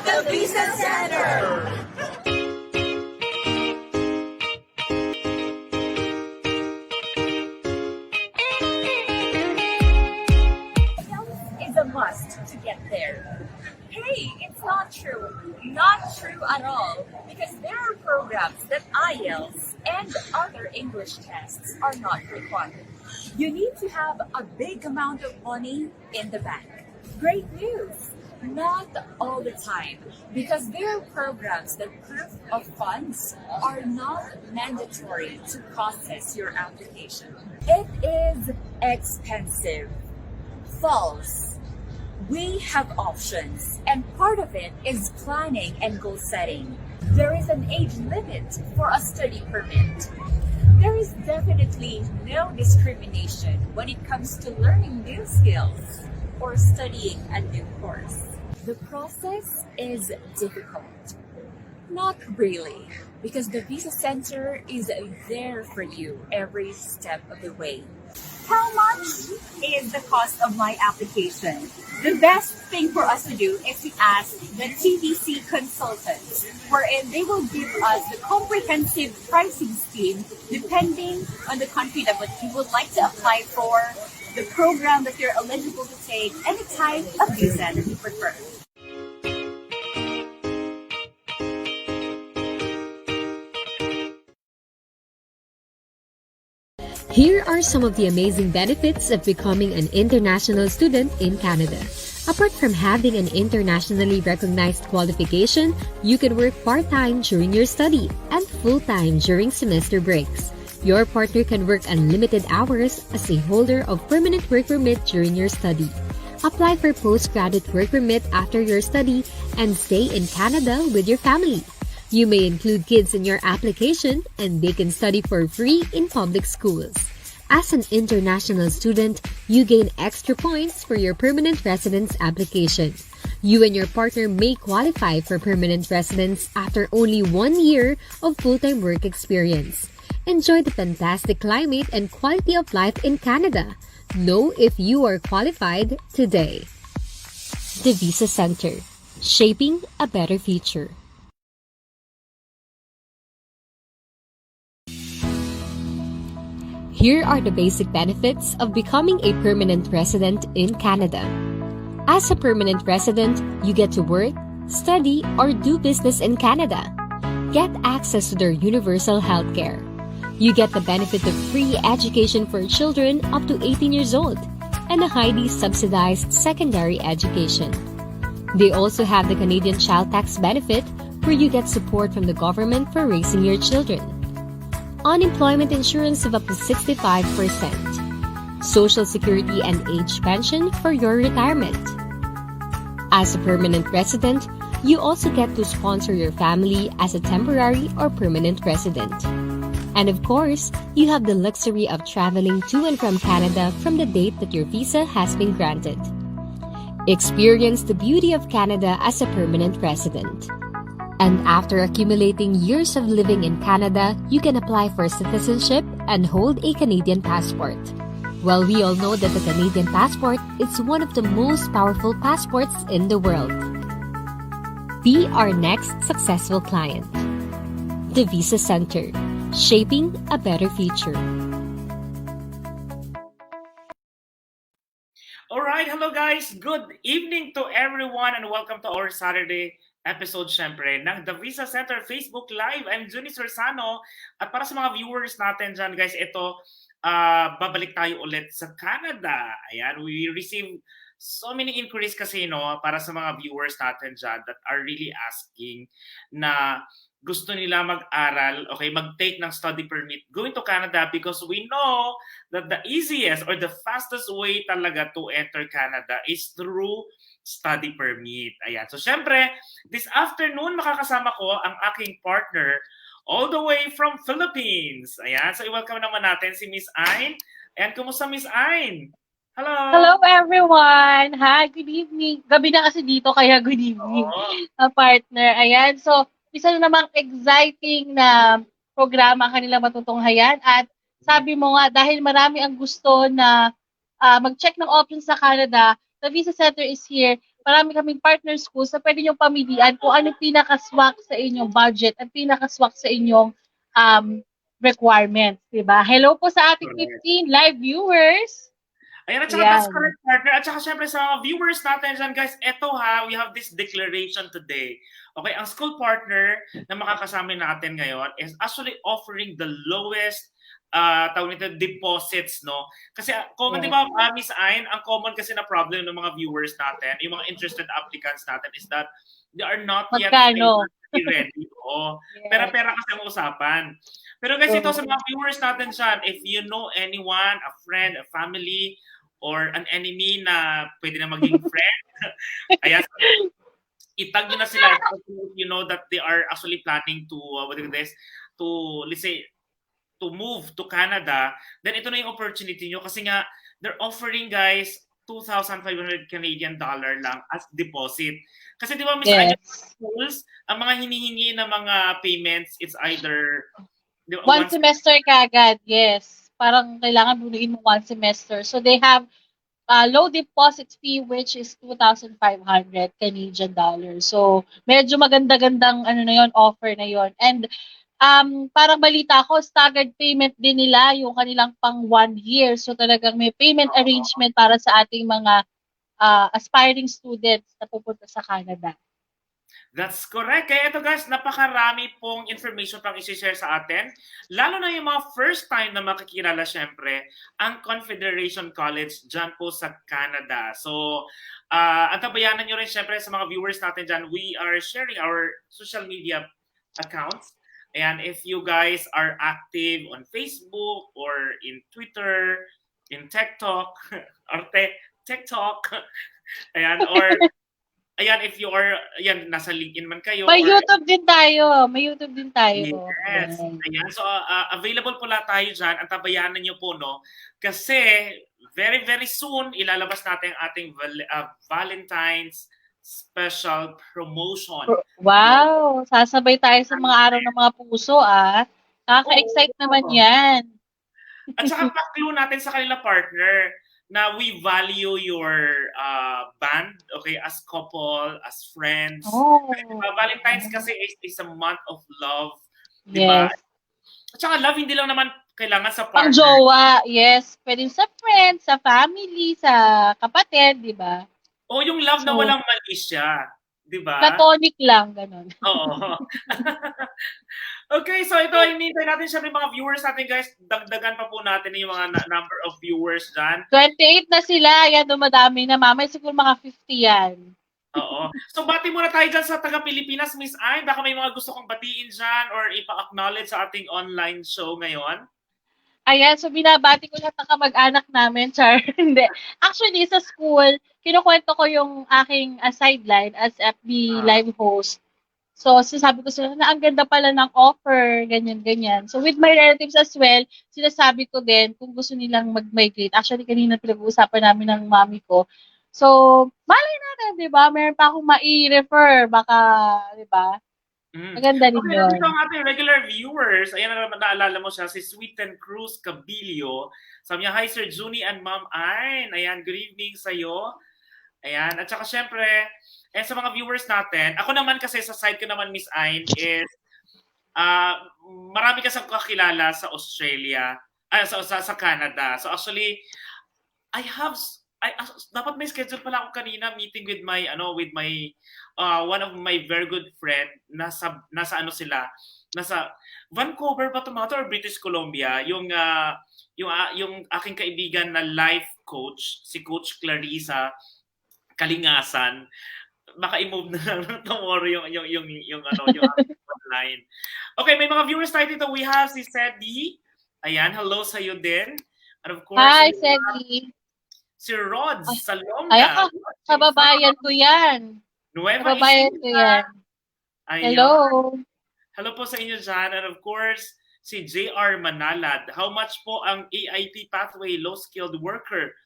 The Visa Center! Is a must to get there. Hey, it's not true. Not true at all. Because there are programs that IELTS and other English tests are not required. You need to have a big amount of money in the bank. Great news! Not all the time, because there are programs that proof of funds are not mandatory to process your application. It is expensive. False. We have options, and part of it is planning and goal setting. There is an age limit for a study permit. There is definitely no discrimination when it comes to learning new skills or studying a new course. The process is difficult. Not really, because the Visa Center is there for you every step of the way. How much is the cost of my application? The best thing for us to do is to ask the TVC consultants, wherein they will give us the comprehensive pricing scheme depending on the country that what you would like to apply for, the program that you're eligible to take, and the type of visa that you prefer. Here are some of the amazing benefits of becoming an international student in Canada. Apart from having an internationally recognized qualification, you can work part-time during your study and full-time during semester breaks. Your partner can work unlimited hours as a holder of permanent work permit during your study. Apply for postgraduate work permit after your study and stay in Canada with your family. You may include kids in your application and they can study for free in public schools. As an international student, you gain extra points for your permanent residence application. You and your partner may qualify for permanent residence after only 1 year of full-time work experience. Enjoy the fantastic climate and quality of life in Canada. Know if you are qualified today. The Visa Center, shaping a better future. Here are the basic benefits of becoming a permanent resident in Canada. As a permanent resident, you get to work, study, or do business in Canada. Get access to their universal healthcare. You get the benefit of free education for children up to 18 years old and a highly subsidized secondary education. They also have the Canadian Child Tax Benefit, where you get support from the government for raising your children. Unemployment insurance of up to 65%, Social Security and age pension for your retirement. As a permanent resident, you also get to sponsor your family as a temporary or permanent resident. And of course, you have the luxury of traveling to and from Canada from the date that your visa has been granted. Experience the beauty of Canada as a permanent resident. And after accumulating years of living in Canada, you can apply for citizenship and hold a Canadian passport. Well, we all know that the Canadian passport is one of the most powerful passports in the world. Be our next successful client. The Visa Center, shaping a better future. Alright, hello guys! Good evening to everyone and welcome to our Saturday episode syempre ng The Visa Center Facebook Live. I'm Juni Sorsano at para sa mga viewers natin dyan guys, ito babalik tayo ulit sa Canada. Ayan, we receive so many inquiries kasi para sa mga viewers natin dyan that are really asking na gusto nila mag-aral, okay, mag-take ng study permit going to Canada because we know that the easiest or the fastest way talaga to enter Canada is through study permit. Ayan. So, syempre, this afternoon, makakasama ko ang aking partner all the way from Philippines. Ayan. So, i-welcome naman natin si Miss Ayn. Ayan, kumusta Miss Ayn? Hello! Hello everyone! Hi, good evening. Gabi na kasi dito, kaya good evening, partner. Ayan, so, isa na namang exciting na programa ang kanila matutunghayan. At sabi mo nga, dahil marami ang gusto na mag-check ng options sa Canada, the Visa Center is here marami kaming partner schools na pwede nyo pamilian kung ano pinakaswak sa inyong budget at pinakaswak sa inyong requirements, diba? Hello po sa ating Correct. 15 live viewers. Ayan, at saka that's Ayan. correct, partner. At saka syempre sa mga viewers natin dyan, guys, eto ha, we have this declaration today. Okay, ang school partner na makakasama natin ngayon is actually offering the lowest tawag nito, deposits, no? Kasi common, di ba, Miss Ayn, ang common kasi na problem ng mga viewers natin, yung mga interested applicants natin is that they are not yet ready. Oo. Yes. Pera-pera kasi ang usapan. Pero guys, ito sa mga viewers natin dyan, if you know anyone, a friend, a family, or an enemy na pwede na maging friend, ayan, itag nyo na sila if you know that they are actually planning to, let's say, to move to Canada, then ito na yung opportunity nyo kasi nga, they're offering, guys, 2,500 Canadian dollar lang as deposit. Kasi di ba, Miss Anya, schools, ang mga hinihingi na mga payments, it's either one semester kagad, yes. Parang kailangan bunuin mo 1 semester. So they have low deposit fee which is 2,500 Canadian dollars. So medyo maganda-gandang ano na yon, offer na yon. And parang balita ko, staggered payment din nila yung kanilang pang 1 year. So talagang may payment arrangement para sa ating mga aspiring students na pupunta sa Canada. That's correct. Kaya ito guys, napakarami pong information pang isi-share sa atin. Lalo na yung mga first time na makikilala syempre ang Confederation College dyan po sa Canada. So, antabayanan nyo rin syempre sa mga viewers natin dyan. We are sharing our social media accounts. And if you guys are active on Facebook or in Twitter, in TikTok, or TikTok, ayan, or ayan, if you are, ayan, nasa LinkedIn man kayo. May YouTube din tayo. May YouTube din tayo. Yes. Ayan. So, available pala tayo dyan. Antabayanan nyo po, no? Kasi, very, very soon, ilalabas natin ang ating Valentine's special promotion. Wow! Sasabay tayo sa mga araw ng mga puso, Kaka-excite naman yan. At saka, pa-clue natin sa kanila partner na we value your band, okay, as couple, as friends. Valentine's kasi is a month of love, di ba? Yes. At saka love, hindi lang naman kailangan sa partner. Ang jowa, yes. Pwede sa friends, sa family, sa kapatid, di ba? O yung love na walang mali siya, di ba? Platonic lang, ganun. Oo. Okay, so ito, hinihintay natin syempre mga viewers natin, guys. Dagdagan pa po natin yung mga number of viewers dyan. 28 na sila. Yan, dumadami na. Mamay siguro mga 50 yan. Oo. So, bati muna tayo dyan sa taga-Pilipinas, Miss Ay. Baka may mga gusto kong batiin dyan or ipa-acknowledge sa ating online show ngayon. Ayan, so binabati ko lahat ng kamag-anak namin, Char. Hindi. Actually, sa school, kinukwento ko yung aking sideline as FB live host. So, sinasabi ko sila na ang ganda pala ng offer, ganyan-ganyan. So, with my relatives as well, sinasabi ko din kung gusto nilang mag-migrate. Actually, kanina pinag-uusapan namin ng mami ko. So, malay natin, di ba? Meron pa akong mai-refer, baka, di ba? Maganda rin yun. Ito ang ating regular viewers. Ayan na naman, naalala mo siya, si Sweeten Cruz Cabilio. Sabi niya, hi Sir Juni and Ma'am Ayn. Ayan, good evening sa'yo. Ayan, at saka syempre, sa mga viewers natin, ako naman kasi sa side ko naman, Miss Ayn, is marami kasang kakilala sa Australia, sa Canada. So actually, dapat may schedule pala ako kanina meeting with my one of my very good friend nasa Vancouver ba or British Columbia, yung aking kaibigan na life coach, si Coach Clarissa Kalingasan. Baka i-move na lang tomorrow yung online. Okay, may mga viewers tayo dito. We have si Sedi. Ayan, hello sa iyo din. And of course, hi Sedi. Si Rods Salonga. Ayan, kababayan ko yan. Kababayan ko yan. Hello. Hello po sa inyo dyan. And of course, si JR Manalad. How much po ang AIT Pathway Low Skilled Worker?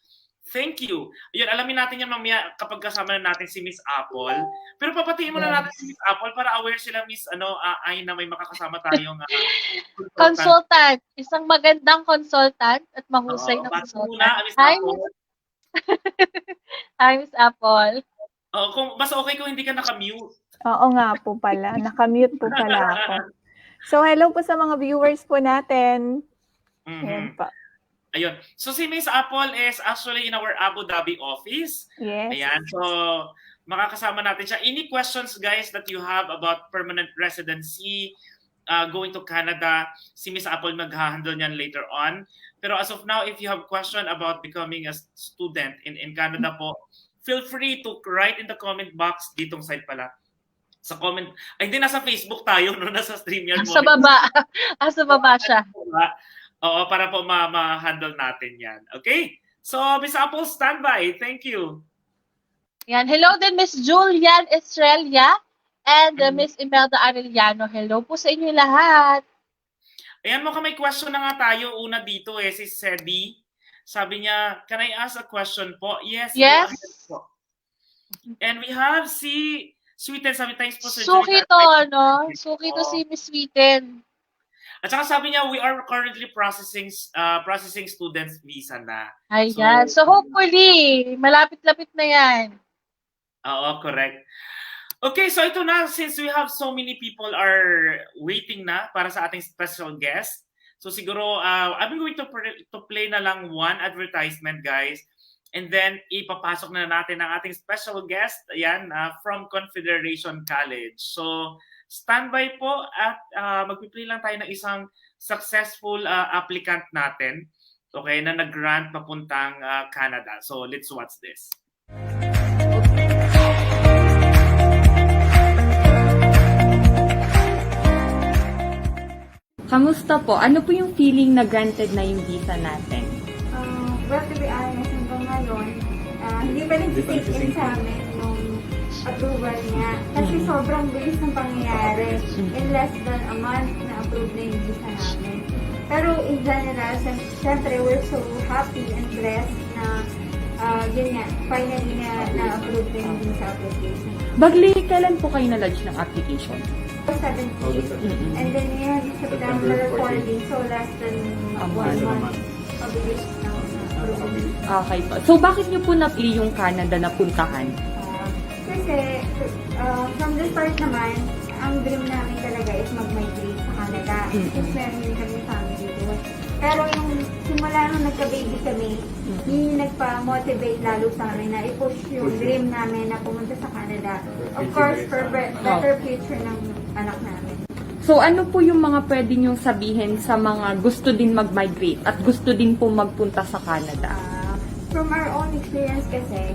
Thank you. Ayun, alamin natin yan mamaya kapag kasama na natin si Miss Apple. Pero papatiin muna natin si Miss Apple para aware sila, Miss ay na may makakasama tayong consultant. Isang magandang consultant at mahusay na consultant. Hi, Miss Apple. Hi, Miss Apple. Kung mas okay kung hindi ka naka-mute. Oo nga po pala, naka-mute po pala ako. So hello po sa mga viewers po natin. Ayan pa. Ayun. So si Miss Apple is actually in our Abu Dhabi office. Yes. Ayan. So makakasama natin siya. Any questions guys that you have about permanent residency, going to Canada, si Miss Apple mag-handle niyan later on. Pero as of now, if you have question about becoming a student in Canada po, feel free to write in the comment box ditong side pala. Sa comment, ay hindi, nasa Facebook tayo, no? Nasa StreamYard mo. Sa baba. Sa baba siya. Oo, para po ma-handle natin yan. Okay? So, Miss Apple, standby. Thank you. Yan. Hello din, Miss Julian Estrella and Miss Imelda Arellano. Hello po sa inyo lahat. Ayan, mukhang may question na nga tayo. Una dito si Sedi. Sabi niya, can I ask a question po? Yes. Yes. Po. And we have si Sweeten. Sabi, thanks po sa Suki to, no? Suki to si Miss Sweeten. At saka sabi niya, we are currently processing students visa na. Ayan. So hopefully, malapit-lapit na yan. Oo, correct. Okay, so ito na, since we have so many people are waiting na para sa ating special guest. So siguro, I'm going to play na lang one advertisement, guys. And then, ipapasok na natin ang ating special guest, ayan, from Confederation College. So, standby po at magpiplay lang tayo ng isang successful applicant natin, okay, na nag-grant papuntang Canada. So, let's watch this. Kamusta po? Ano po yung feeling na granted na yung visa natin? Well, to be honest, hanggang ngayon, hindi pa rin take in sa amin yung approval niya. Kasi sobrang bilis ng pangyayari. In less than a month, na-approve na yung visa namin. Pero in general, syempre, we're so happy and blessed na yun nga, finally na-approve na yung visa application. Bagli, kailan po kayo na-lodge ng application? 17. And then yun, September 14, so less than 1 month. Pabilis na approval. Okay po. So, bakit niyo po napili yung Canada na puntahan? Kasi, from the start naman, ang dream namin talaga is mag-migrate sa Canada. Kasi meron din kami family doon. Pero yung simula nung nagka-baby kami, yung nagpa-motivate lalo sa amin na i-push yung dream namin na pumunta sa Canada. Of course, for better future ng anak namin. So, ano po yung mga pwede niyong sabihin sa mga gusto din mag-migrate at gusto din po magpunta sa Canada? From our own experience kasi,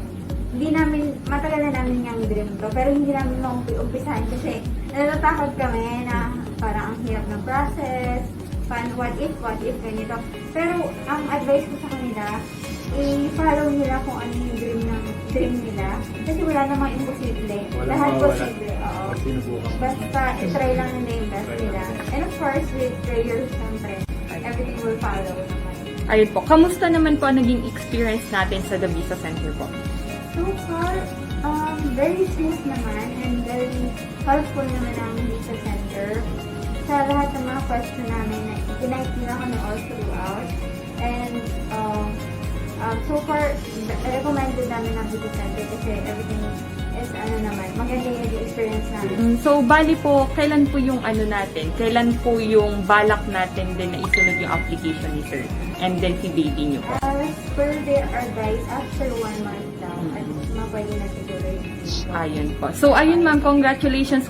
hindi namin, matagal na namin yung dream to, pero hindi namin maumpisahan kasi natatakot kami na parang ang hirap ng process, what if, ganito. Pero ang advice ko sa kanila, i-follow nila kung ano yung dream nila. Kasi wala namang imposible. Lahat posible. Oo. Basta i-try lang nila yung best nila. And of course, with prayers, syempre, everything will follow naman. Ayun po. Kamusta naman po ang naging experience natin sa The Visa Center po? So far, very smooth naman and very helpful naman ang Visa Center. Sa lahat ng mga question namin, tinight nila kami all throughout. And so far, recommended namin ang Visa Center kasi everything is maganda yung experience namin. So, bali po, kailan po yung kailan po yung balak natin din na isunod yung application ni sir? And then si baby niyo po? As per their advice, after 1 month daw, at mapwede na siguro yun. Ayun po. So, ayun ma'am, congratulations.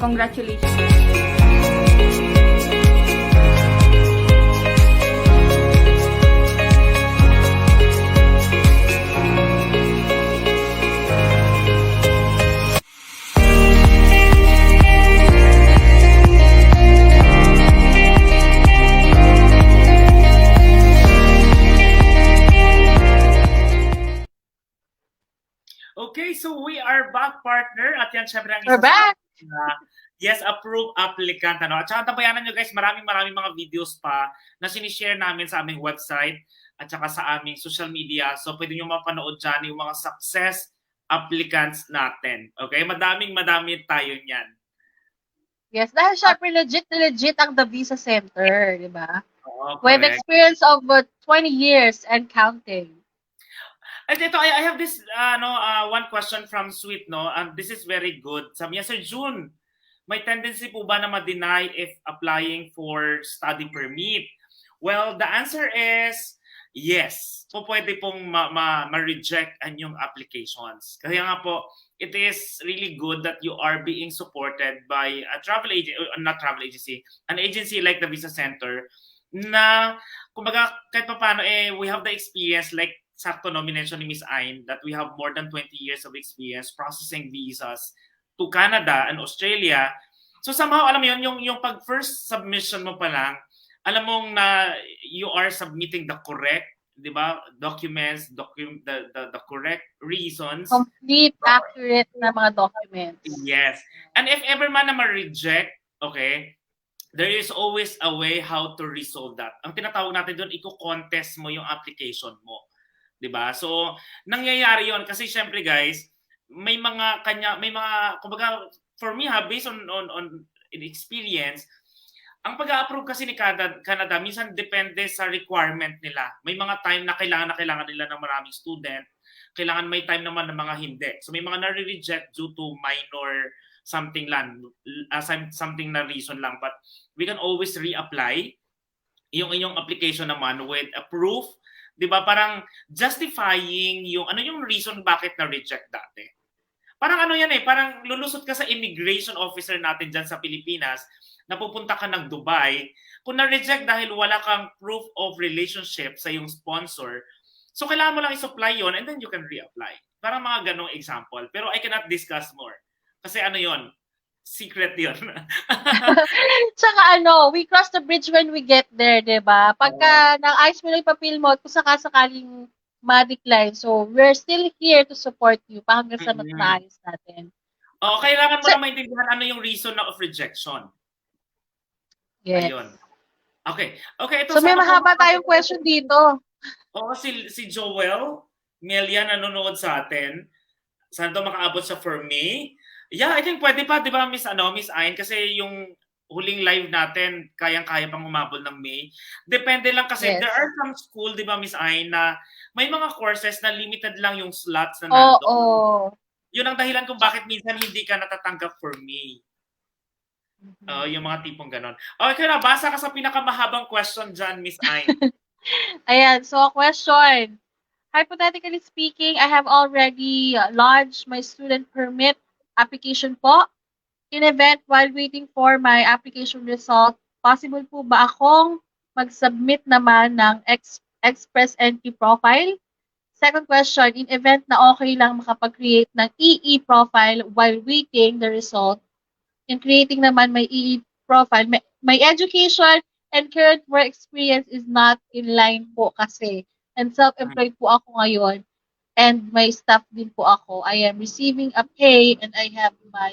Okay, so we are back, partner. At yan, syempre, ang We're back! Yes, approved applicant. At saka tabayanan nyo guys, maraming mga videos pa na sinishare namin sa aming website at saka sa aming social media. So, pwede nyo mapanood dyan yung mga success applicants natin. Okay? Madami tayo niyan. Yes, dahil syempre legit ang The Visa Center, di ba? Oo, With correct. experience of 20 years and counting. At ito, I have this one question from Sweet, no? And this is very good. Sabi niya, Sir June, may tendency po ba na ma-deny if applying for study permit? Well, the answer is yes. So pwede pong ma-reject ang yung applications. Kaya nga po, it is really good that you are being supported by a travel agency, not travel agency, an agency like the Visa Center na, kumbaga, kahit pa paano, we have the experience, like sakto nomination ni Miss Ayn, that we have more than 20 years of experience processing visas to Canada and Australia. So somehow, alam mo yun, yung pag first submission mo pa lang, alam mong na you are submitting the correct, di ba, documents, the correct reasons. Complete, accurate na mga documents. Yes. And if ever man na ma-reject, okay, there is always a way how to resolve that. Ang tinatawag natin doon, i-contest mo yung application mo. 'Di ba? So, nangyayari 'yon kasi syempre guys, may mga kumbaga for me based on experience, ang pag-a-approve kasi ni Canada minsan depende sa requirement nila. May mga time na kailangan nila ng maraming student, kailangan may time naman ng mga hindi. So may mga na-reject due to minor something na reason lang, but we can always reapply yung inyong application naman with a proof, 'di ba? Parang justifying yung reason bakit na reject dati. Parang parang lulusot ka sa immigration officer natin diyan sa Pilipinas, napupunta ka ng Dubai, kung na-reject dahil wala kang proof of relationship sa yung sponsor, so kailangan mo lang i-supply yon and then you can reapply. Parang mga ganong example. Pero I cannot discuss more. Kasi yon, secret yon. Tsaka we cross the bridge when we get there, diba? Pagka nang-ayos mo lang yung papel mo, kung sakasakaling ma-decline, so we're still here to support you hanggang sa maayos natin. Kailangan mo lang maintindihan ano yung reason of rejection. Yes. Ayun. Okay, ito so may mahaba tayong question dito. Si Joel Melia nanonood sa atin. Saan to makaabot sa for me? Yeah, I think pwede pa, 'di ba, Miss Ayn, kasi yung huling live natin kayang-kaya pang umabot ng May. Depende lang kasi there are some school, 'di ba, Miss Ayn, na may mga courses na limited lang yung slots na nandoon. Oo. Yun ang dahilan kung bakit minsan hindi ka natatanggap for May. Yung mga tipong ganon. Okay na, basa ka sa pinakamahabang question dyan, Miss Ayn. Ayan, so a question. Hypothetically speaking, I have already lodged my student permit application po. In event while waiting for my application result, possible po ba akong mag-submit naman ng express entry profile? Second question, in event na okay lang makapag-create ng EE profile while waiting the result, in creating naman my EE profile, my education and current work experience is not in line po kasi. And self-employed po ako ngayon. And may staff din po ako. I am receiving a pay and I have my,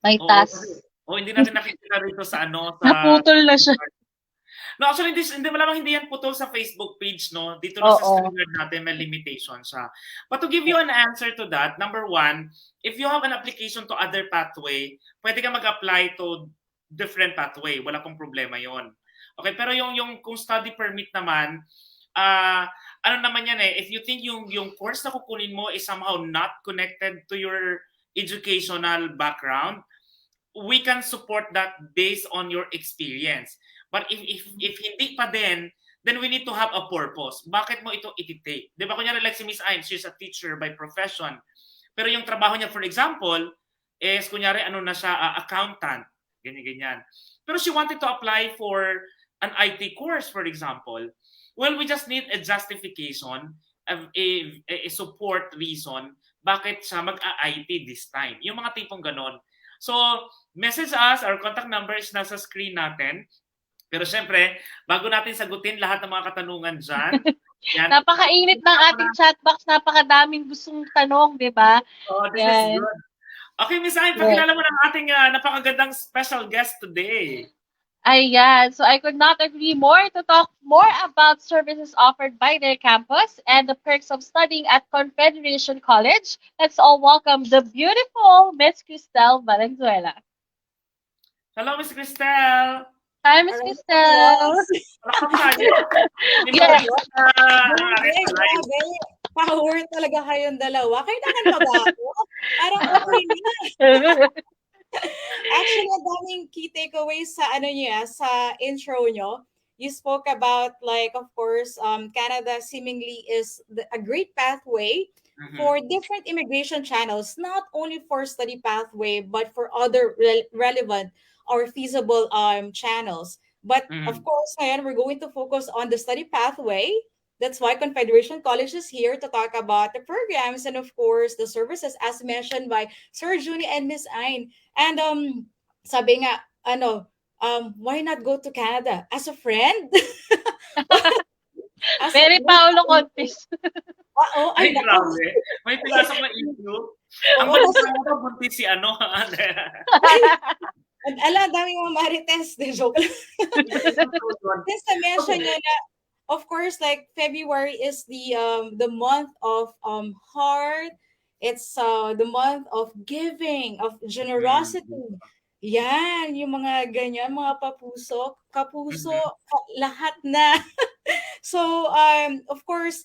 my task. Hindi natin nakikita rito sa naputol na siya. No, actually, hindi yan putol sa Facebook page, no? Dito na sa standard natin, may limitation siya. But to give you an answer to that, number one, if you have an application to other pathway, pwede ka mag-apply to different pathway. Wala pong problema yon. Okay, pero yung kung study permit naman, naman yan if you think yung course na kukunin mo is somehow not connected to your educational background, we can support that based on your experience. But if hindi pa din, then we need to have a purpose. Bakit mo ito iti-take? Di ba, kunyari like si Miss Ayn, she's a teacher by profession. Pero yung trabaho niya, for example, is kunyari na siya, accountant. Ganyan. Pero she wanted to apply for an IT course, for example. Well, we just need a justification, a support reason, bakit siya mag-IT this time. Yung mga tipong ganon. So, message us, our contact number is nasa screen natin. Pero syempre, bago natin sagutin lahat ng mga katanungan dyan. Napakainit ng ating chat box. Napakadaming gustong tanong, di ba? This is good. Okay, Miss Ayn, pakilala mo ng ating napakagandang special guest today. Ayan. So I could not agree more to talk more about services offered by their campus and the perks of studying at Confederation College. Let's all welcome the beautiful Miss Krystel Valenzuela. Hello, Miss Krystel. Hi, Miss Krystel. Yes. Grabe. Power talaga kayong dalawa. Kailangan pa ba ako? Parang okay na. Actually, ang daming key takeaways sa sa intro nyo. You spoke about, like, of course, Canada seemingly is a great pathway for different immigration channels, not only for study pathway, but for other relevant or feasible channels. But of course, ngayon, we're going to focus on the study pathway. That's why Confederation College is here to talk about the programs and, of course, the services as mentioned by Sir Junie and Miss Ayn. And sabi nga, why not go to Canada as a friend? Very Paolo Contis. Oo, Ay, grabe. May pinasok na issue. Ang balita mo, buntis si ano. Dami mga marites. Joke lang. Since na-mention niya na, of course, like, February is the month of heart. It's the month of giving, of generosity. Yan, yung mga ganyan, mga kapuso, lahat na. So, of course,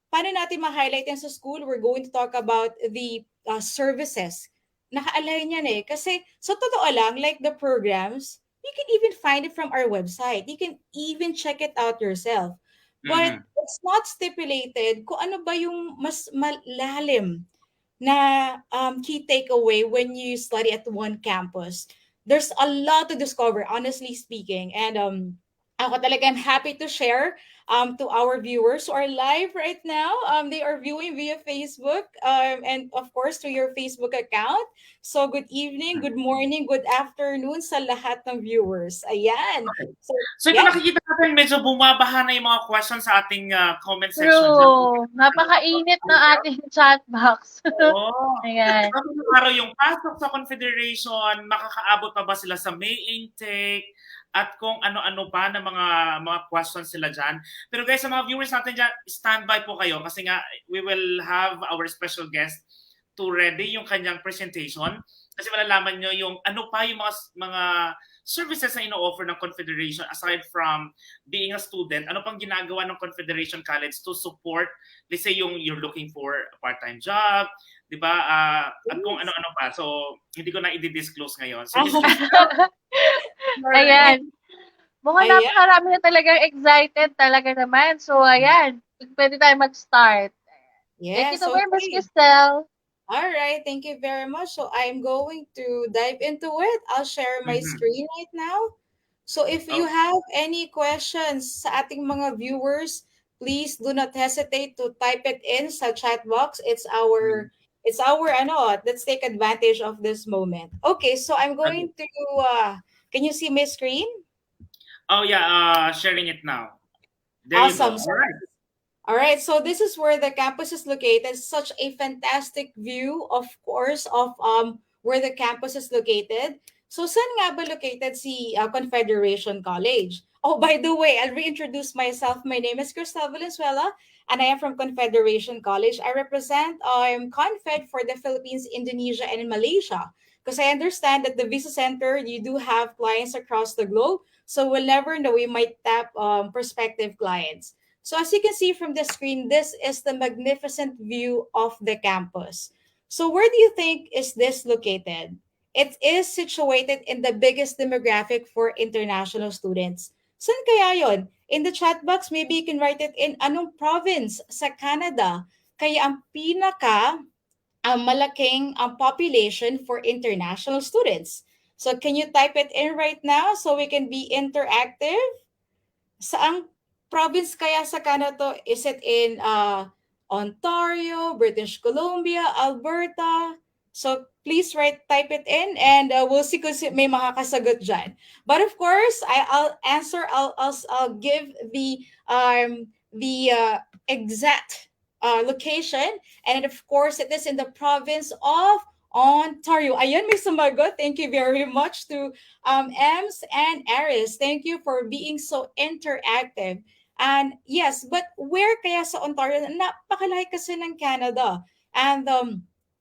paano natin ma-highlight yan sa school? We're going to talk about the services. Naka-align yan eh. Kasi, so totoo lang, like the programs, you can even find it from our website. You can even check it out yourself. But it's not stipulated kung ano ba yung mas malalim na key takeaway when you study at one campus. There's a lot to discover, honestly speaking. And ako talaga, I'm happy to share to our viewers who are live right now. They are viewing via Facebook and, of course, to your Facebook account. So, good evening, good morning, good afternoon sa lahat ng viewers. Ayan. Okay. So ito nakikita natin, medyo bumabaha na yung mga questions sa ating comment section. True. Napakainit ng ating chat box. Ayan. Yung araw yung pasok sa Confederation, makakaabot pa ba sila sa May intake? At kung ano-ano pa na mga questions sila dyan. Pero guys, sa mga viewers natin dyan, standby po kayo kasi nga we will have our special guest to ready yung kanyang presentation kasi malalaman nyo yung ano pa yung mga services na ino-offer ng Confederation aside from being a student. Ano pang ginagawa ng Confederation College to support, let's say, yung you're looking for a part-time job, di ba? At kung ano-ano pa. So, hindi ko na i-disclose ngayon. So, ayan. Mukhang napakarami na talagang excited talaga naman. So, ayan. Pwede tayo mag-start. Yes, thank you so very much, Krystel. All right, thank you very much. So I'm going to dive into it. I'll share my screen right now. So if you have any questions sa ating mga viewers, please do not hesitate to type it in sa chat box. It's our let's take advantage of this moment. Okay, so I'm going to can you see my screen? Oh yeah, sharing it now. There awesome. You go. All right, so this is where the campus is located. Such a fantastic view, of course, of where the campus is located. So, saan nga ba located si Confederation College? Oh, by the way, I'll reintroduce myself. My name is Krystel Valenzuela, and I am from Confederation College. I represent Confed for the Philippines, Indonesia, and in Malaysia. Because I understand that the Visa Center, you do have clients across the globe. So, we'll never know, we might tap prospective clients. So as you can see from the screen, this is the magnificent view of the campus. So where do you think is this located? It is situated in the biggest demographic for international students. Saan kaya yon? In the chat box, maybe you can write it in anong province sa Canada. Kaya ang pinaka malaking population for international students. So can you type it in right now so we can be interactive? Saang province kaya sa Canada? Is it in Ontario, British Columbia, Alberta? So please type it in and we'll see kung may makakasagot dyan. But of course, I'll answer. I'll give the exact location, and of course, it is in the province of Ontario. Ayan, may sumagot. Thank you very much to Ems and Aris. Thank you for being so interactive. And yes, but where kaya sa Ontario? Napakalaki kasi ng Canada. And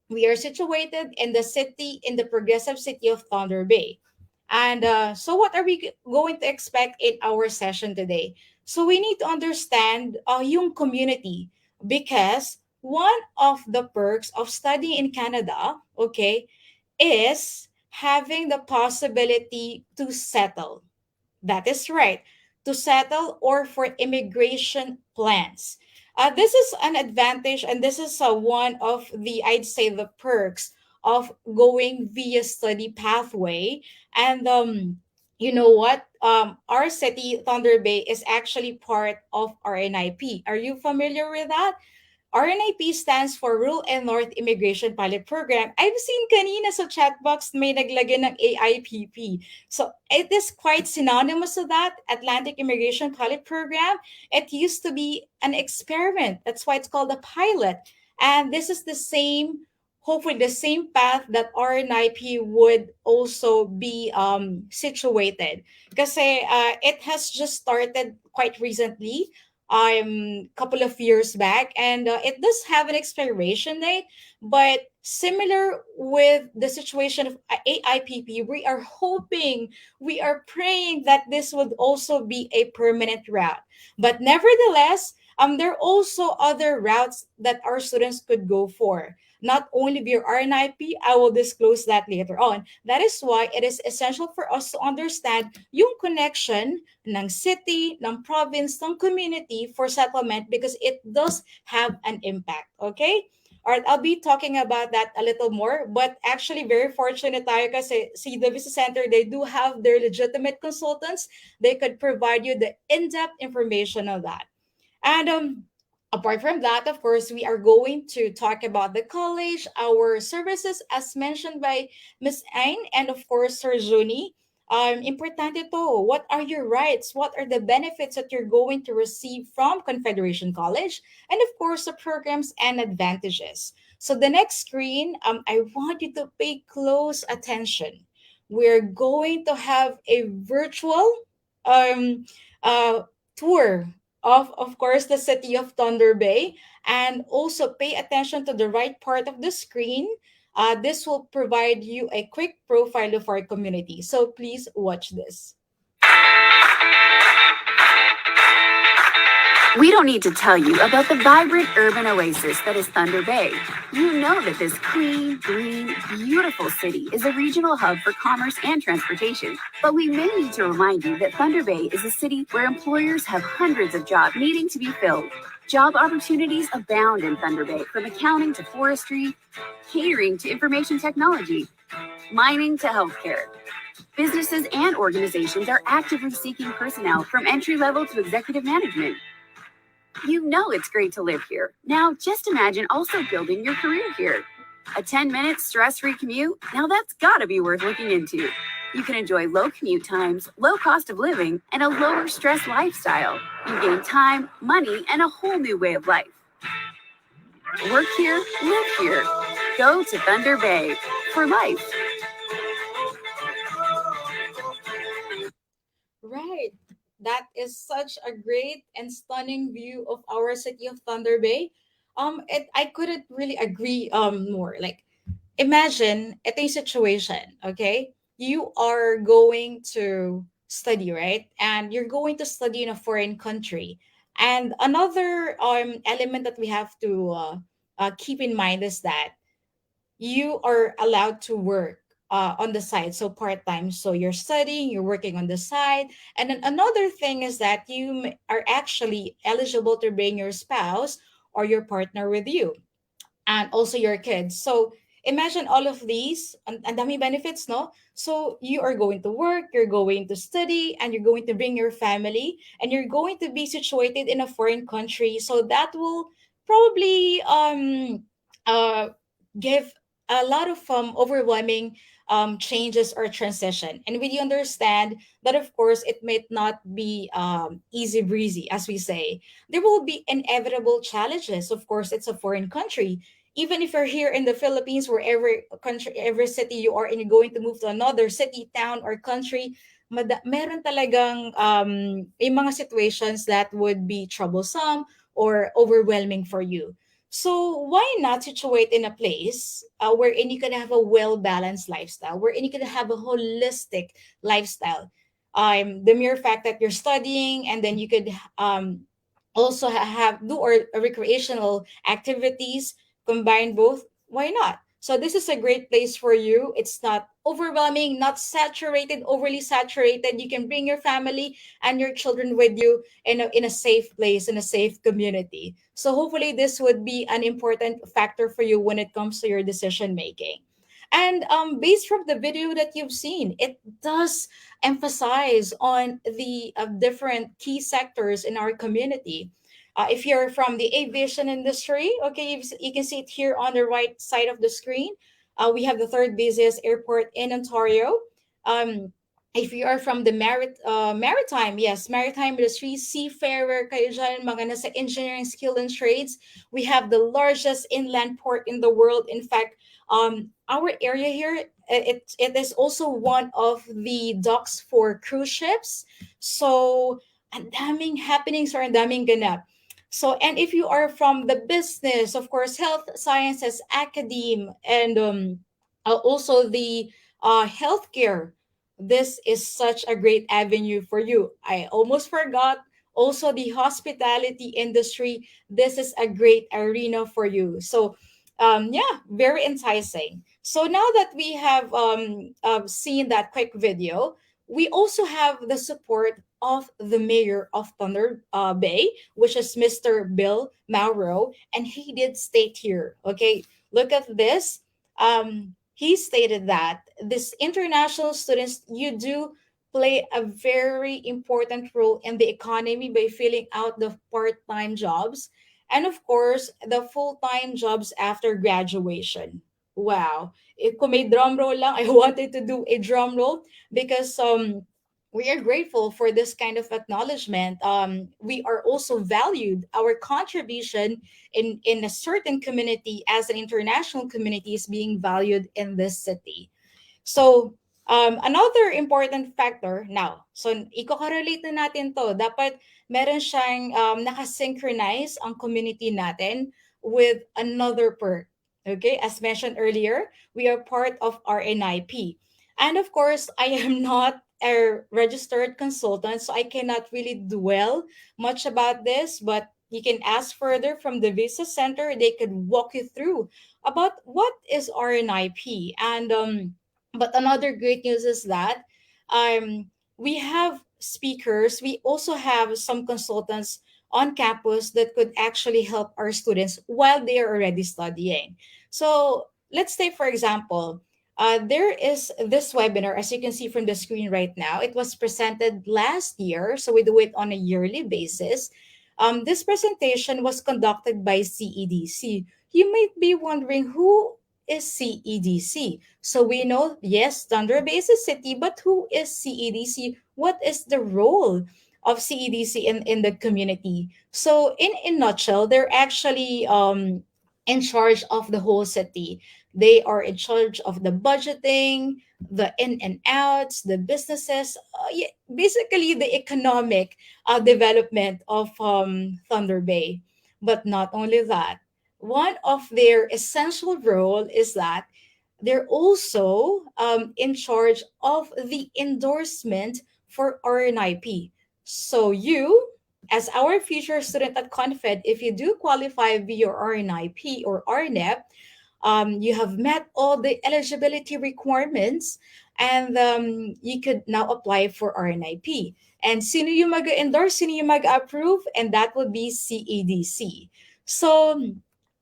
we are situated in the progressive city of Thunder Bay. And so what are we going to expect in our session today? So we need to understand yung community, because one of the perks of studying in Canada, okay, is having the possibility to settle. That is right. To settle or for immigration plans. This is an advantage, and this is one of the, I'd say, the perks of going via study pathway. And you know what? Our city, Thunder Bay, is actually part of RNIP. Are you familiar with that? RNIP stands for Rural and North Immigration Pilot Program. I've seen kanina sa chat box may naglagay ng AIPP. So it is quite synonymous to that, Atlantic Immigration Pilot Program. It used to be an experiment. That's why it's called a pilot. And this is the same, hopefully the same path that RNIP would also be situated. Kasi it has just started quite recently, couple of years back, and it does have an expiration date, but similar with the situation of AIPP, we are hoping, we are praying that this would also be a permanent route. But nevertheless, there are also other routes that our students could go for, not only via RNIP. I will disclose that later on. That is why it is essential for us to understand yung connection ng city, ng province, ng community for settlement, because it does have an impact. Okay? All right, I'll be talking about that a little more, but actually very fortunate tayo kasi see the Visa Center, they do have their legitimate consultants. They could provide you the in-depth information of that. And apart from that, of course, we are going to talk about the college, our services, as mentioned by Miss Ain, and of course, Sir Juni. Importante to. What are your rights? What are the benefits that you're going to receive from Confederation College? And of course, the programs and advantages. So the next screen, I want you to pay close attention. We're going to have a virtual um, tour of course, the city of Thunder Bay, and also pay attention to the right part of the screen. This will provide you a quick profile of our community. So please watch this. We don't need to tell you about the vibrant urban oasis that is Thunder Bay. You know that this clean, green, beautiful city is a regional hub for commerce and transportation. But we may need to remind you that Thunder Bay is a city where employers have hundreds of jobs needing to be filled. Job opportunities abound in Thunder Bay, from accounting to forestry, catering to information technology, mining to healthcare. Businesses and organizations are actively seeking personnel from entry level to executive management. You know it's great to live here. Now just imagine also building your career here. A 10-minute stress-free commute? Now that's gotta be worth looking into. You can enjoy low commute times, low cost of living, and a lower stress lifestyle. You gain time, money, and a whole new way of life. Work here, live here. Go to Thunder Bay for life. Right. That is such a great and stunning view of our city of Thunder Bay. I couldn't really agree more. Like, imagine ito yung situation, okay? You are going to study, right? And you're going to study in a foreign country. And another element that we have to keep in mind is that you are allowed to work on the side, so part-time. So you're studying, you're working on the side. And then another thing is that you are actually eligible to bring your spouse or your partner with you, and also your kids. So imagine all of these, and dami benefits, no? So you are going to work, you're going to study, and you're going to bring your family, and you're going to be situated in a foreign country. So that will probably give a lot of overwhelming changes or transition. And we understand that, of course, it might not be easy breezy, as we say. There will be inevitable challenges. Of course, it's a foreign country. Even if you're here in the Philippines, wherever country, every city you are, and you're going to move to another city, town, or country, meron talagang yung mga situations that would be troublesome or overwhelming for you. So why not situate in a place wherein you can have a well-balanced lifestyle, wherein you can have a holistic lifestyle? the mere fact that you're studying, and then you could also have do or recreational activities, combine both, why not? So this is a great place for you. It's not overwhelming, not saturated, overly saturated. You can bring your family and your children with you in a safe place, in a safe community. So hopefully this would be an important factor for you when it comes to your decision making. And based from the video that you've seen, it does emphasize on the different key sectors in our community. If you're from the aviation industry, okay, you can see it here on the right side of the screen. We have the third busiest airport in Ontario. Um, if you are from the maritime, yes, maritime industry, seafarer kayo dyan, mga nasa engineering skill and trades, we have the largest inland port in the world. In fact, our area here, it is also one of the docks for cruise ships. So, ang daming happenings or ang daming ganap. So, and if you are from the business, of course, health sciences, academe, and also the healthcare, this is such a great avenue for you. I almost forgot. Also, the hospitality industry, this is a great arena for you. So, yeah, very enticing. So now that we have seen that quick video, we also have the support of the mayor of Thunder Bay, which is Mr. Bill Mauro, and he did state here. Okay, look at this. He stated that this international students, you do play a very important role in the economy by filling out the part-time jobs and of course the full-time jobs after graduation. Wow. If kung may drum roll lang, I wanted to do a drum roll because we are grateful for this kind of acknowledgement. We are also valued. Our contribution in a certain community as an international community is being valued in this city. So, another important factor now, so i-correlate na natin to, dapat meron siyang nakasynchronize ang community natin with another perk. Okay, as mentioned earlier, we are part of RNIP. And of course, I am not a registered consultant, so I cannot really dwell much about this, but you can ask further from the Visa Center. They could walk you through about what is RNIP. And but another great news is that we have speakers. We also have some consultants on campus that could actually help our students while they are already studying. So let's say, for example, there is this webinar, as you can see from the screen right now. It was presented last year, so we do it on a yearly basis. This presentation was conducted by CEDC. You might be wondering, who is CEDC? So we know, yes, Thunder Bay is a city, but who is CEDC? What is the role of CEDC in the community? So in nutshell, they're actually in charge of the whole city. They are in charge of the budgeting, the in and outs, the businesses, yeah, basically the economic development of Thunder Bay. But not only that, one of their essential role is that they're also in charge of the endorsement for RNIP. So you, as our future student at Confed, if you do qualify via RNIP or RNEP, you have met all the eligibility requirements, and you could now apply for RNIP. And sino yung mag-endorse, sino yung mag-approve, and that would be CEDC. So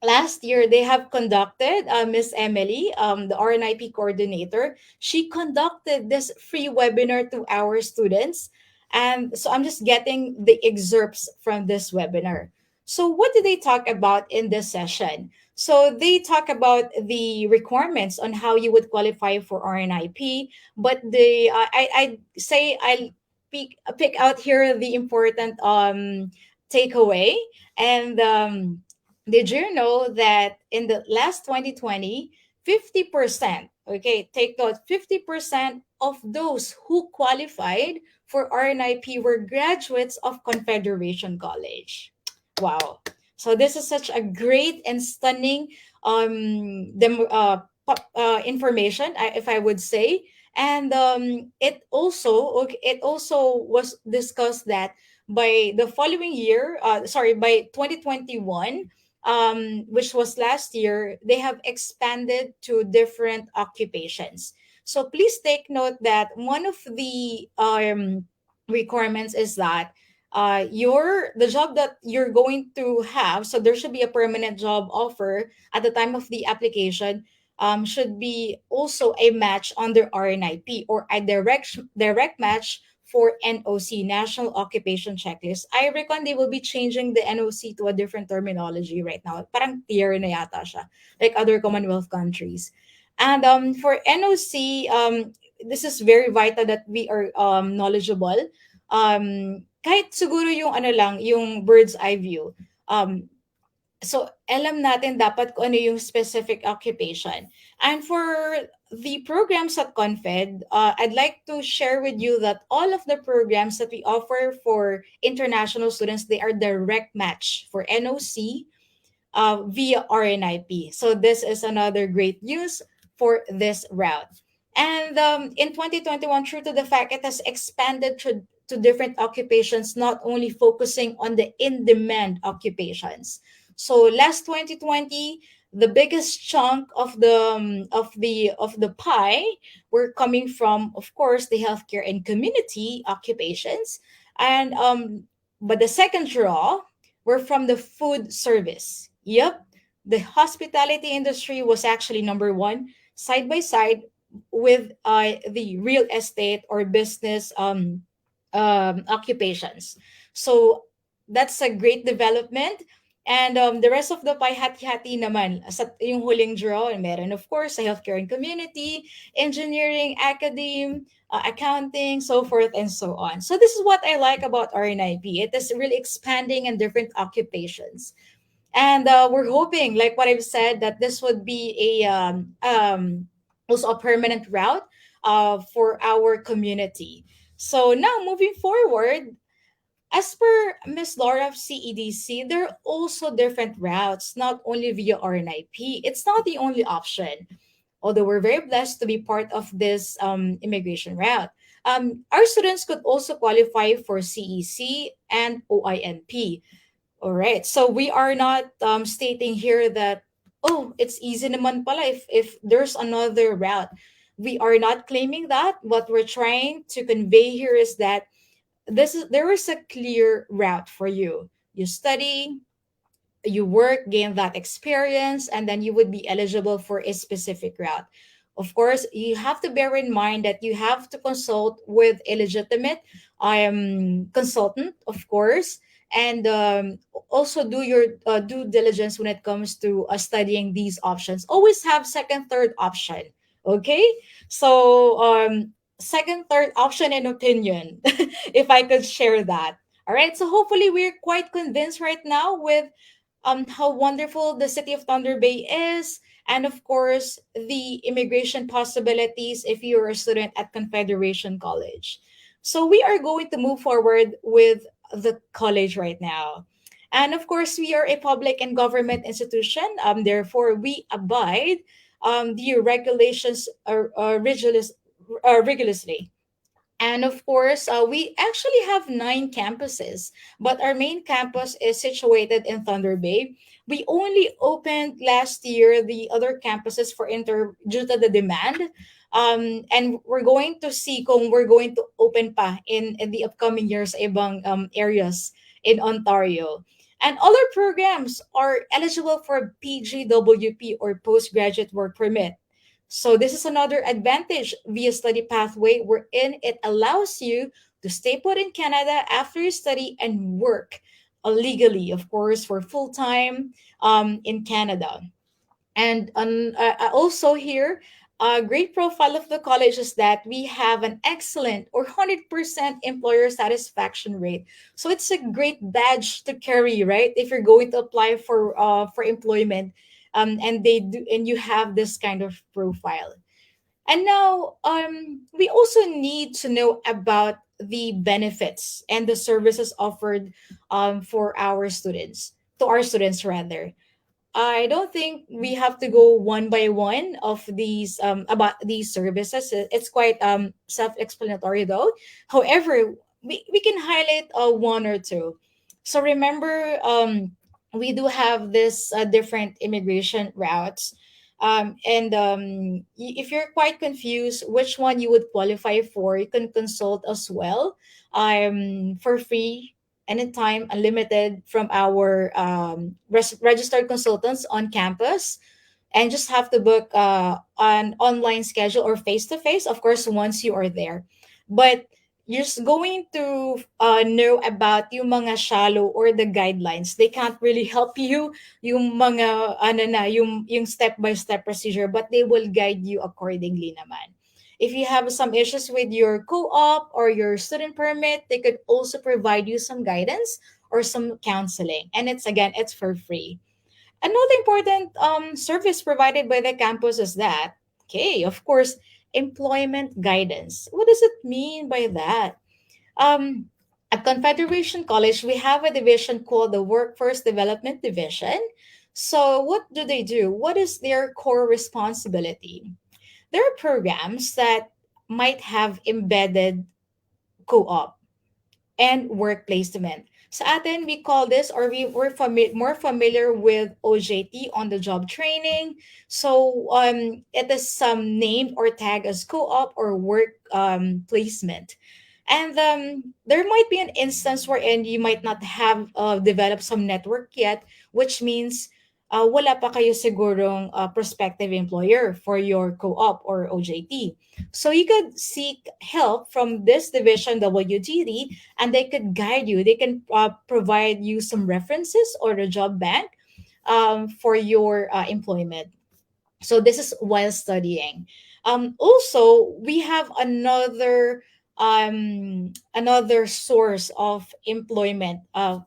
last year, they have conducted, Miss Emily, the RNIP coordinator, she conducted this free webinar to our students. And so I'm just getting the excerpts from this webinar. So what did they talk about in this session? So they talk about the requirements on how you would qualify for RNIP, but I say I'll pick out here the important takeaway. And did you know that in the last 2020, 50%, okay, take note, 50% of those who qualified for RNIP were graduates of Confederation College. Wow. So this is such a great and stunning information, if I would say. And it also was discussed that by the following year, sorry, by 2021, which was last year, they have expanded to different occupations. So please take note that one of the requirements is that your the job that you're going to have, so there should be a permanent job offer at the time of the application, should be also a match under RNIP, or a direct match for NOC, National Occupation Checklist. I reckon they will be changing the NOC to a different terminology right now. Parang tier na yata siya, like other Commonwealth countries. And for NOC, this is very vital that we are knowledgeable. Kahit siguro yung ano lang, yung bird's eye view. So alam natin dapat kung ano yung specific occupation. And for the programs at Confed, I'd like to share with you that all of the programs that we offer for international students, they are direct match for NOC via RNIP. So this is another great news for this route. And in 2021, true to the fact, it has expanded to different occupations, not only focusing on the in-demand occupations. So last 2020, the biggest chunk of the pie were coming from, of course, the healthcare and community occupations, and but the second draw were from the food service. Yep, the hospitality industry was actually number one, side by side with the real estate or business occupations. So that's a great development. And the rest of the pie, hati-hati naman. Sa yung huling draw, meron of course sa healthcare and community, engineering, academe, accounting, so forth and so on. So this is what I like about RNIP. It is really expanding in different occupations. And we're hoping, like what I've said, that this would be also a permanent route for our community. So now moving forward, as per Miss Laura of CEDC, there are also different routes, not only via RNIP. It's not the only option, although we're very blessed to be part of this immigration route. Our students could also qualify for CEC and OINP. All right. So we are not stating here that, oh, it's easy naman pala if there's another route. We are not claiming that. What we're trying to convey here is that there is a clear route for you. You study, you work, gain that experience, and then you would be eligible for a specific route. Of course, you have to bear in mind that you have to consult with a legitimate consultant, of course, and also do your due diligence when it comes to studying these options. Always have second, third option. Okay, so second, third option and opinion, if I could share that. All right, so hopefully we're quite convinced right now with how wonderful the city of Thunder Bay is, and of course, the immigration possibilities if you're a student at Confederation College. So we are going to move forward with the college right now. And of course, we are a public and government institution. Therefore, we abide the regulations rigorously. And of course, we actually have 9 campuses, but our main campus is situated in Thunder Bay. We only opened last year the other campuses for due to the demand. And we're going to see kung we're going to open pa in the upcoming years sa ibang areas in Ontario. And other programs are eligible for PGWP or Postgraduate Work Permit. So this is another advantage via study pathway wherein it allows you to stay put in Canada after you study and work legally, of course, for full time in Canada. And also here, a great profile of the college is that we have an excellent or 100% employer satisfaction rate. So it's a great badge to carry, right? If you're going to apply for employment, and they do, and you have this kind of profile. And now, we also need to know about the benefits and the services offered for our students, to our students rather. I don't think we have to go one by one of these about these services. It's quite self-explanatory though. However, we can highlight one or two. So remember, we do have this different immigration routes. And if you're quite confused which one you would qualify for, you can consult as well for free anytime, unlimited, from our registered consultants on campus, and just have to book an online schedule or face to face, of course, once you are there. But you're just going to know about yung mga shallow or the guidelines. They can't really help you yung mga yung step by step procedure, but they will guide you accordingly naman. If you have some issues with your co-op or your student permit, they could also provide you some guidance or some counseling. And it's for free. Another important service provided by the campus is that, okay, of course, employment guidance. What does it mean by that? Um, at Confederation College, we have a division called the Workforce Development Division. So, what do they do? What is their core responsibility? There are programs that might have embedded co-op and work placement. Sa atin, we call this, or more familiar with OJT, on the job training. So it is named or tagged as co-op or work placement. And there might be an instance wherein you might not have developed some network yet, which means wala pa kayo sigurong prospective employer for your co-op or OJT. So you could seek help from this division, WTD, and they could guide you. They can provide you some references or a job bank for your employment. So this is while studying. Also, we have another source of employment. I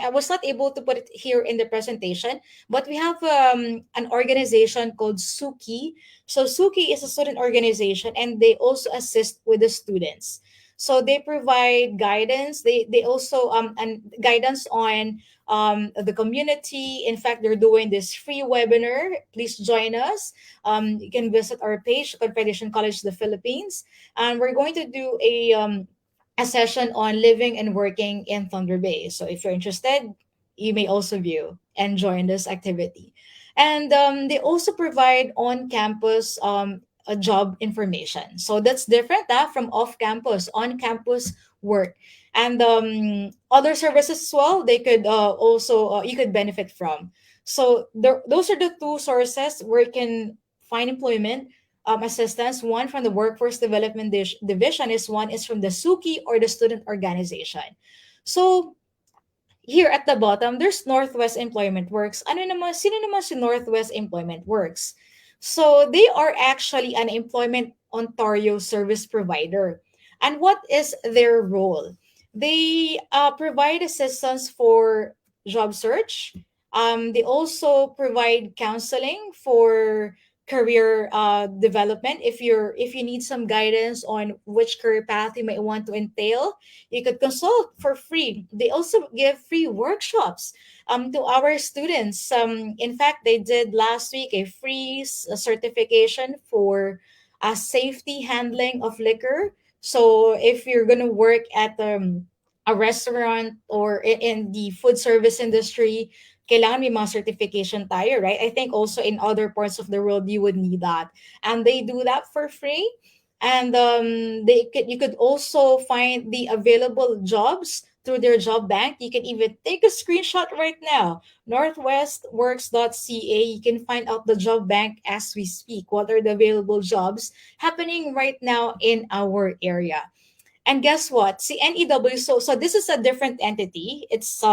was not able to put it here in the presentation, but we have an organization called Suki. So Suki is a student organization, and they also assist with the students. So they provide guidance. They also and guidance on the community. In fact, they're doing this free webinar. Please join us. You can visit our page, Confederation College of the Philippines, and we're going to do a session on living and working in Thunder Bay. So if you're interested, you may also view and join this activity. And they also provide on-campus a job information. So that's different from off-campus, on-campus work. And other services as well, they could also, you could benefit from. So those are the two sources where you can find employment assistance. One from the Workforce Development Division, one is from the Suki or the student organization. So here at the bottom, there's Northwest Employment Works. Sino naman si Northwest Employment Works? So they are actually an Employment Ontario service provider. And what is their role? They provide assistance for job search. They also provide counseling for career development. If you need some guidance on which career path you might want to entail, you could consult for free. They also give free workshops to our students. In fact, they did last week a free certification for safety handling of liquor. So if you're gonna work at a restaurant or in the food service industry, kailangan may mga certification tayo, right? I think also in other parts of the world, you would need that. And they do that for free. And you could also find the available jobs through their job bank. You can even take a screenshot right now, northwestworks.ca. You can find out the job bank as we speak. What are the available jobs happening right now in our area? And guess what? See, NEW, so this is a different entity. It's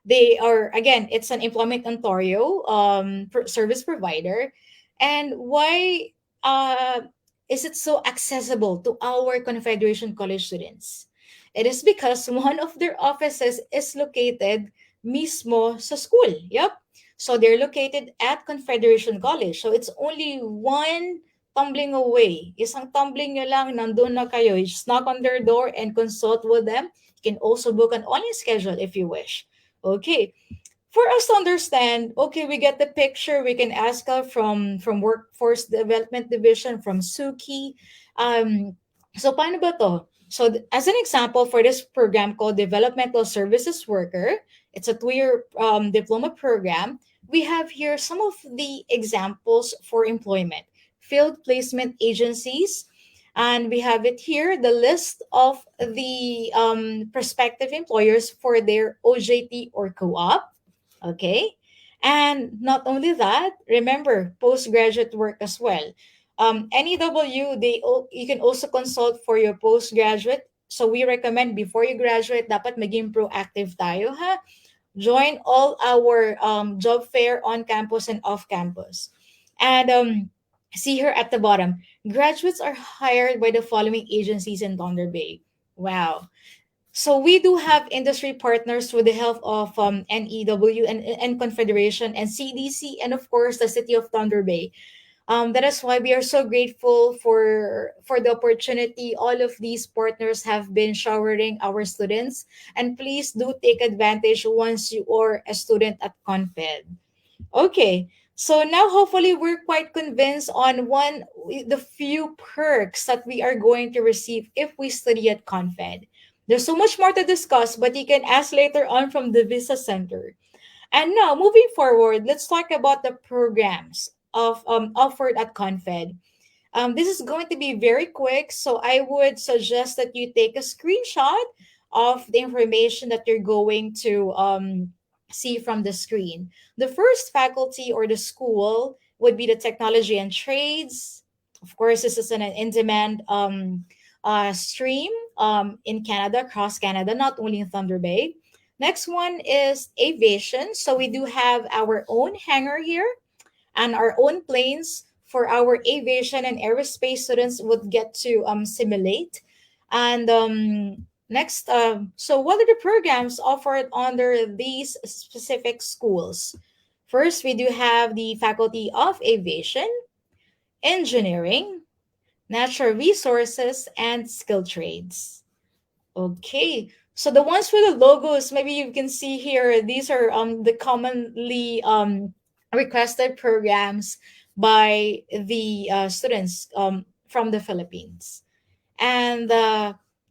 they are, again, it's an Employment Ontario service provider. And why is it so accessible to our Confederation College students? It is because one of their offices is located mismo sa school. Yep. So they're located at Confederation College. So it's only one tumbling away. Isang tumbling nyo lang, nandun na kayo. You just knock on their door and consult with them. You can also book an online schedule if you wish. Okay. for us to understand, okay, we get the picture. We can ask her from Workforce Development Division, from Suki. So paano ba to? So as an example for this program called Developmental Services Worker, it's a 2-year diploma program. We have here some of the examples for employment, field placement agencies, and we have it here, the list of the prospective employers for their OJT or co-op. Okay. And not only that, remember postgraduate work as well. NEW, you can also consult for your postgraduate. So we recommend before you graduate, dapat maging proactive tayo, ha? Join all our job fair on campus and off campus. And see here at the bottom, graduates are hired by the following agencies in Thunder Bay. Wow. So we do have industry partners with the help of NEW and Confederation and CDC, and of course the City of Thunder Bay. That is why we are so grateful for the opportunity all of these partners have been showering our students. And please do take advantage once you are a student at Confed. Okay, so now hopefully we're quite convinced on the few perks that we are going to receive if we study at Confed. There's so much more to discuss, but you can ask later on from the Visa Center. And now, moving forward, let's talk about the programs of offered at Confed. This is going to be very quick, so I would suggest that you take a screenshot of the information that you're going to see from the screen. The first faculty or the school would be the technology and trades. Of course, this is an in-demand stream in Canada, across Canada, not only in Thunder Bay. Next one is aviation. So we do have our own hangar here and our own planes for our aviation and aerospace students would get to simulate. And next, so what are the programs offered under these specific schools? First, we do have the Faculty of Aviation, Engineering, Natural Resources, and Skilled Trades. Okay, so the ones with the logos, maybe you can see here, these are the commonly requested programs by the students from the Philippines. And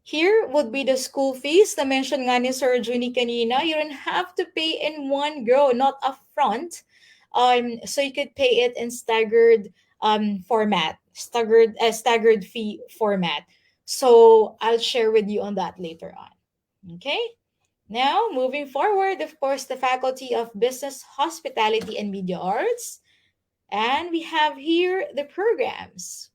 here would be the school fees. Na mention nga ni Sir Junie kanina, you don't have to pay in one go, not upfront. So you could pay it in staggered format, staggered fee format. So I'll share with you on that later on. Okay. Now, moving forward, of course, the Faculty of Business, Hospitality, and Media Arts. And we have here the programs.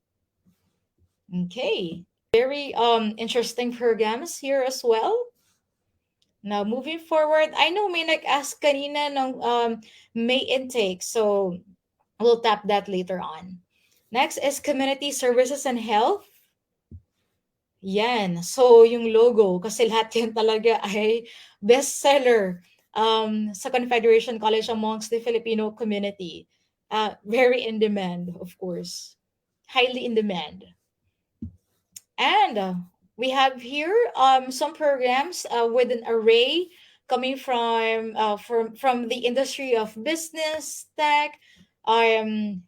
Okay. Very interesting programs here as well. Now, moving forward, I know may nag-ask kanina ng May intake. So, we'll tap that later on. Next is Community Services and Health. Yan. So, yung logo, kasi lahat yan talaga ay bestseller sa Confederation College amongst the Filipino community. Very in demand, of course. Highly in demand. And we have here some programs with an array coming from the industry of business, tech,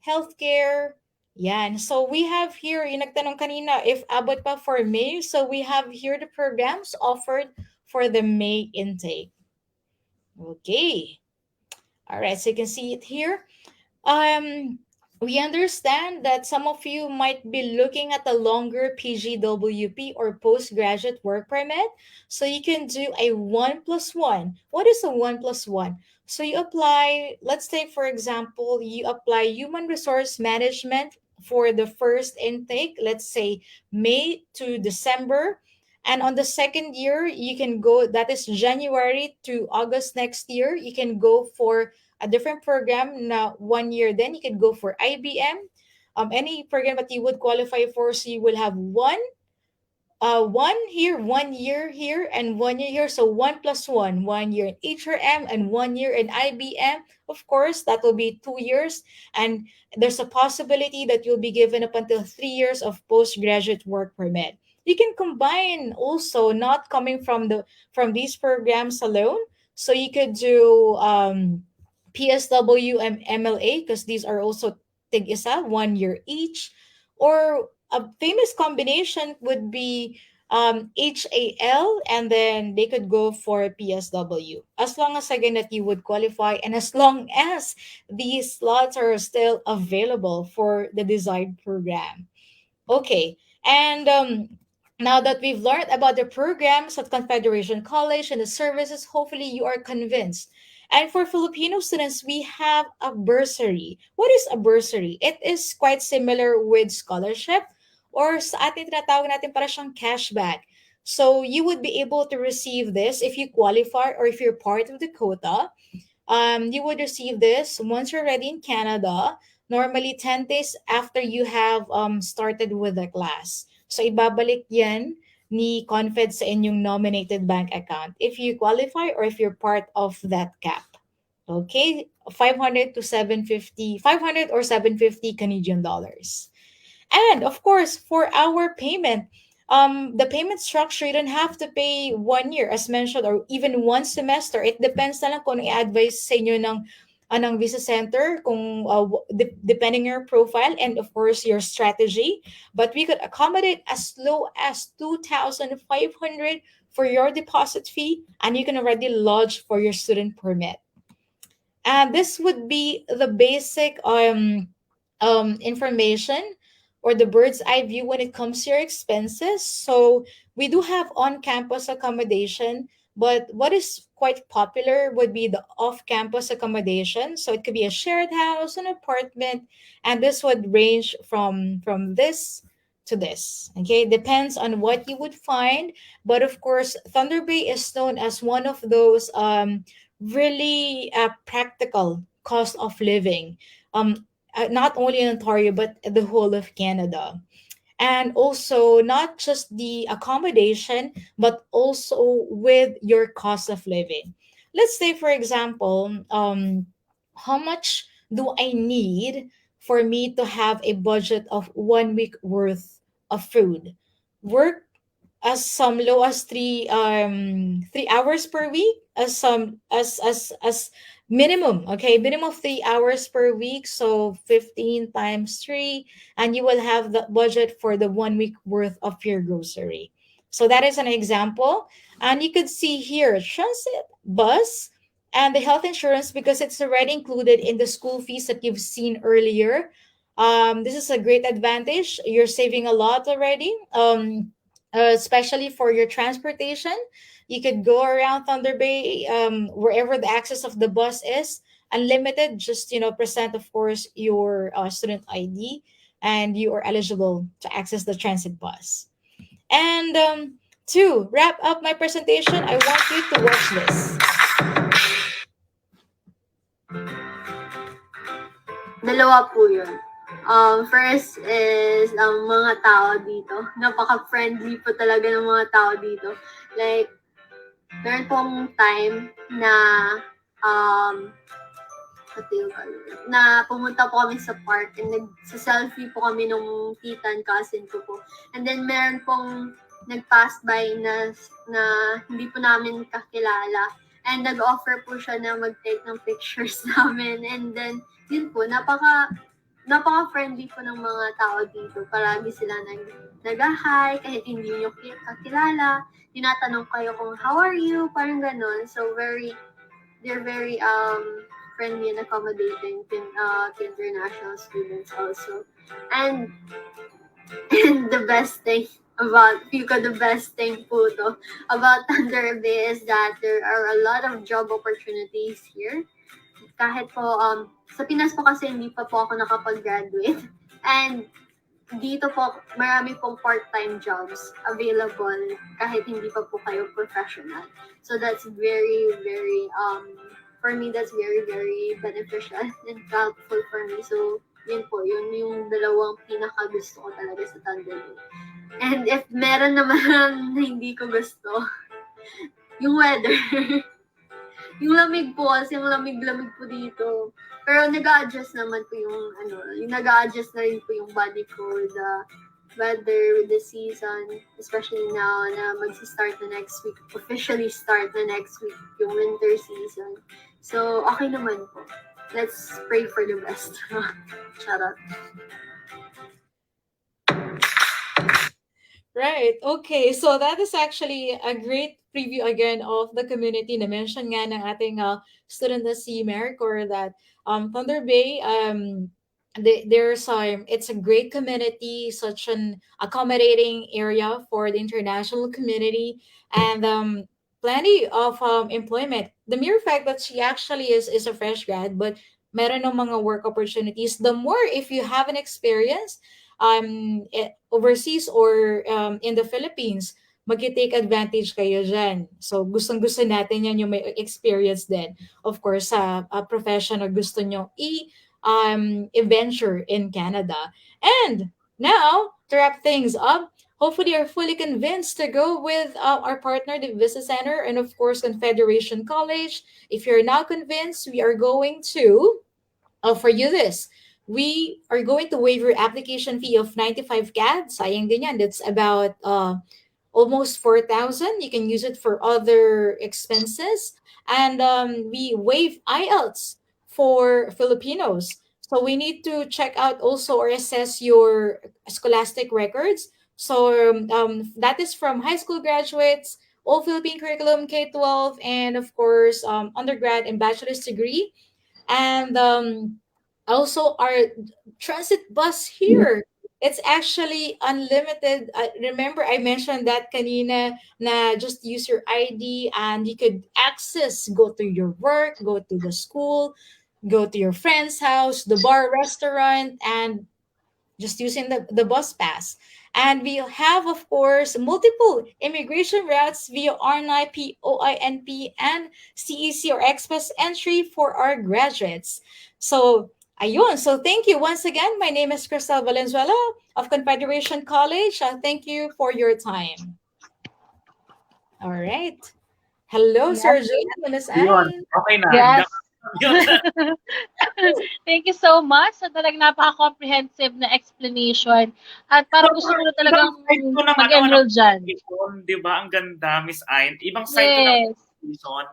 healthcare. Yan. So we have here, yung nagtanong kanina, if abot pa for May. So we have here the programs offered for the May intake. Okay. All right. So you can see it here. We understand that some of you might be looking at a longer PGWP or postgraduate work permit. So you can do a 1+1. What is a 1+1? So you apply, let's say, for example, you apply human resource management for the first intake, let's say May to December. And on the second year, you can go, that is January to August next year, you can go for a different program na 1 year. Then you can go for IBM, any program that you would qualify for. So you will have one here, 1 year here, and 1 year here. So 1+1, 1 year in HRM and 1 year in IBM. Of course, that will be 2 years. And there's a possibility that you'll be given up until 3 years of postgraduate work permit. You can combine also, not coming from these programs alone. So you could do PSW and MLA because these are also tig isa, 1 year each. Or a famous combination would be HAL, and then they could go for PSW. As long as again that you would qualify, and as long as these slots are still available for the desired program. Okay. And now that we've learned about the programs at Confederation College and the services, hopefully you are convinced. And for Filipino students, we have a bursary. What is a bursary? It is quite similar with scholarship, or sa atin tinatawag natin para siyang cashback. So you would be able to receive this if you qualify or if you're part of the quota. You would receive this once you're ready in Canada, normally 10 days after you have started with the class. So ibabalik yan ni Confed sa inyong nominated bank account if you qualify or if you're part of that cap. Okay, 500 to 750, 500 or 750 Canadian dollars. And of course, for our payment, the payment structure, you don't have to pay 1 year as mentioned or even one semester. It depends na lang kung ano i-advise sa inyo ng visa center, kung depending your profile and of course your strategy. But we could accommodate as low as 2,500 for your deposit fee, and you can already lodge for your student permit. And this would be the basic information or the bird's eye view when it comes to your expenses. So we do have on-campus accommodation, but what is quite popular would be the off-campus accommodation. So it could be a shared house, an apartment, and this would range from this to this. Okay, depends on what you would find. But of course, Thunder Bay is known as one of those really practical cost of living. Not only in Ontario but the whole of Canada. And also not just the accommodation but also with your cost of living. Let's say for example, how much do I need for me to have a budget of 1 week worth of food? Work as some low as 3 hours per week, as some as minimum, okay, minimum of 3 hours per week, so 15 times 3, and you will have the budget for the 1 week worth of your grocery. So that is an example. And you could see here transit, bus, and the health insurance because it's already included in the school fees that you've seen earlier. This is a great advantage. You're saving a lot already. Especially for your transportation. You could go around Thunder Bay, wherever the access of the bus is, unlimited. Just present, of course, your student ID, and you are eligible to access the transit bus. And to wrap up my presentation, I want you to watch this. Dalawa po yun. First is ang mga tao dito. Napaka-friendly po talaga ng mga tao dito. Like, meron pong time na na pumunta po kami sa park and nagsa-selfie po kami nung tita and cousin ko po. And then meron pong nag-pass by na hindi po namin kakilala. And nag-offer po siya na mag-take ng pictures namin. And then, yun po, napaka-friendly po ng mga tao dito. Palagi sila nag-hi, kahit hindi nyo kakilala. Tinatanong kayo kung, how are you? Parang ganon. So, they're very friendly and accommodating to international students also. And the best thing po to about Thunder Bay is that there are a lot of job opportunities here. Kahit po, sa Pinas po kasi hindi pa po ako nakapag-graduate. And dito po, marami pong part-time jobs available kahit hindi pa po kayo professional. So that's very, very, for me, that's very, very beneficial and helpful for me. So, yun yung dalawang pinaka-gusto ko talaga sa Thunder Bay. And if meron naman hindi ko gusto, yung weather. Yung lamig po, kasi yung lamig-lamig po dito. Pero nag-a-adjust naman po yung nag-a-adjust na rin po yung body ko, weather, with the season, especially now na magsi-start na next week, officially start na next week yung winter season. So, okay naman po. Let's pray for the best. Shout out. Right. Okay. So that is actually a great preview again of the community. Na-mention nga ng ating student na si Maricor that Thunder Bay, there's it's a great community, such an accommodating area for the international community, and plenty of employment. The mere fact that she actually is a fresh grad, but meron ng mga work opportunities. The more if you have an experience overseas or in the Philippines, mag-take advantage kayo dyan. So, gustong-gusto natin yan yung may experience din. Of course, sa profession na gusto nyo i-venture in Canada. And now, to wrap things up, hopefully you're fully convinced to go with our partner, the Visa Center, and of course, Confederation College. If you're now convinced, we are going to for you this. We are going to waive your application fee of 95 CAD. Sayang din yan. That's about almost 4,000. You can use it for other expenses. And we waive IELTS for Filipinos. So we need to check out also or assess your scholastic records. So that is from high school graduates, all Philippine curriculum, K-12, and of course, undergrad and bachelor's degree. And also our transit bus here, it's actually unlimited. Remember I mentioned that kanina na just use your ID and you could access, go to your work, go to the school, go to your friend's house, the bar, restaurant, and just using the bus pass. And we have, of course, multiple immigration routes via R9, POINP, and CEC or Express entry for our graduates. So, ayun. So, thank you once again. My name is Krystel Valenzuela of Confederation College. Thank you for your time. All right. Hello, Yes. Sir Gian. Miss Yun, Ayn. okay na. Yes. Yun. Thank you so much. So talagang napaka-comprehensive na explanation. At parang gusto ko na talagang Ibang side ko ng mag-enroll dyan. Di ba? Ang ganda, Miss Ayn. Ibang side ko ng Yes. application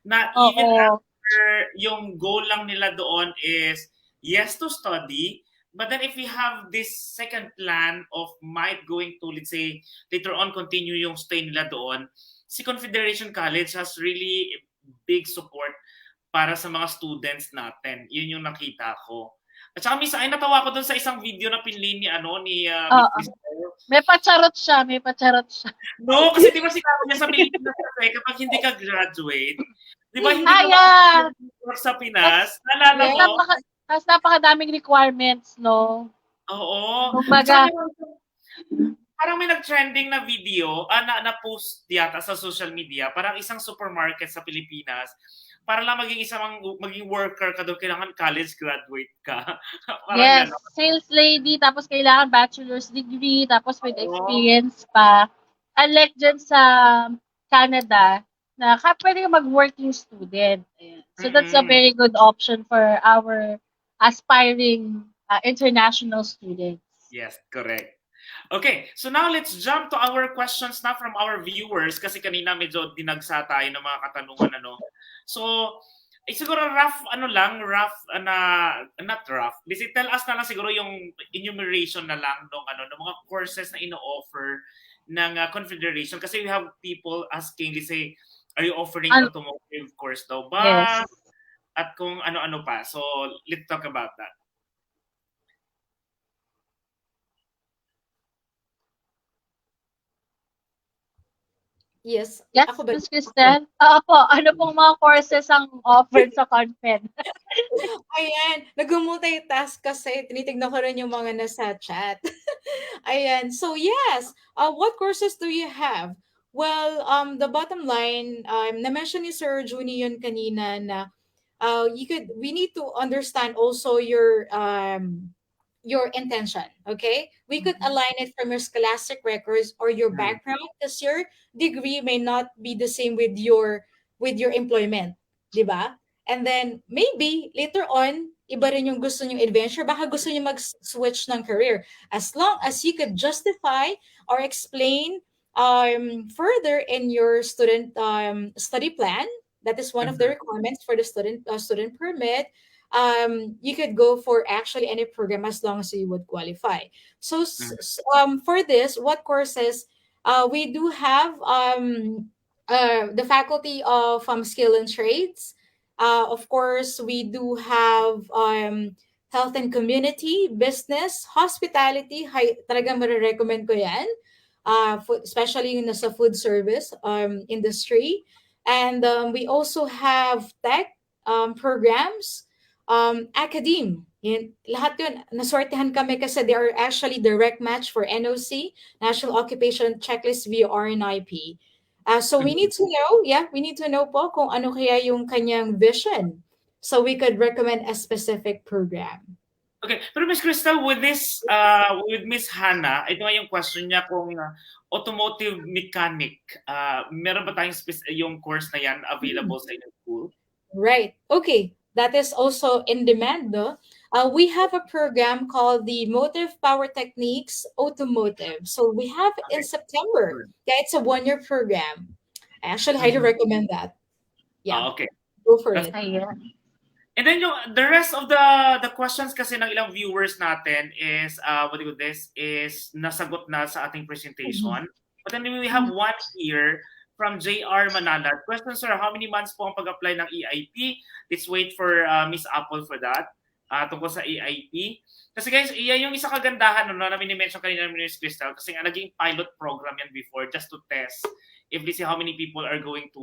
na even Oo. after yung goal lang nila doon is yes to study, but then if we have this second plan of might going to, let's say, later on continue yung stay nila doon, si Confederation College has really big support para sa mga students natin. Yun yung nakita ko. At saka Miss Ay, natawa ko dun sa isang video na pinlay ni Miss Krystel. May pacharot siya, may pacharot siya. No, kasi di ba sinabi niya sa Pilipinas kasi kapag hindi ka graduate, di ba hindi yeah. work sa Pinas? Nalala mo? Tapos napakadaming requirements, no? Oo. Kumbaga, parang may nag-trending na video, na-post yata sa social media, parang isang supermarket sa Pilipinas, para lang maging worker ka doon, kailangan college graduate ka. yes, gano'n. Sales lady, tapos kailangan bachelor's degree, tapos with experience pa. Unlike dyan sa Canada, na pwede ka mag-working student. So that's a very good option for our aspiring international students. Yes, correct. Okay, so now let's jump to our questions na from our viewers kasi kanina medyo dinagsa tayo ng mga katanungan So, siguro not rough. Basically, tell us na lang siguro yung enumeration na lang ng mga courses na ino-offer ng Confederation kasi we have people asking, let's say, are you offering automotive course daw ba? Yes. At kung ano-ano pa. So, let's talk about that. Yes. Yes, Ako ba? Miss Krystel? Opo, ano pong mga courses ang offered sa Confed? Ayan, nag-multitask kasi tinitignan ko rin yung mga nasa chat. Ayan, so yes, what courses do you have? Well, the bottom line, na-mention ni Sir Juni yun kanina na we need to understand also your intention, okay? We could align it from your scholastic records or your background because your degree may not be the same with your employment, di ba? And then maybe later on, iba rin yung gusto niyong adventure, baka gusto niyo mag-switch ng career. As long as you could justify or explain further in your student study plan, that is one of the requirements for the student permit. You could go for actually any program as long as you would qualify. So for this, what courses we do have the faculty of skill and trades. Of course, we do have health and community, business, hospitality. Talagang marirecommend ko yan. Especially yung nasa food service industry. And we also have tech programs, academe. Lahat yun, nasortehan kami kasi they are actually direct match for NOC, National Occupation Checklist via RNIP. So we need to know po kung ano kaya yung kanyang vision. So we could recommend a specific program. Okay, pero Miss Krystel, with this, with Miss Hannah, ito nga yung question niya kung automotive mechanic, meron ba tayong yung course na yan available sa inyong school? Right. Okay. That is also in demand, no? We have a program called the Motive Power Techniques Automotive. So we have in September. Yeah, it's a 1-year program. I actually highly recommend that. Yeah. Okay. Go for it. And then the rest of the questions kasi ng ilang viewers natin is is nasagot na sa ating presentation. But then we have one here from JR Manala. Question, sir, how many months po ang pag-apply ng EIP? Let's wait for Miss Apple for that. Tungkol sa EIP. Kasi guys, yan yung isa kagandahan na mini-mention kanina ni Miss Krystel kasi nga naging pilot program yan before just to test if they see how many people are going to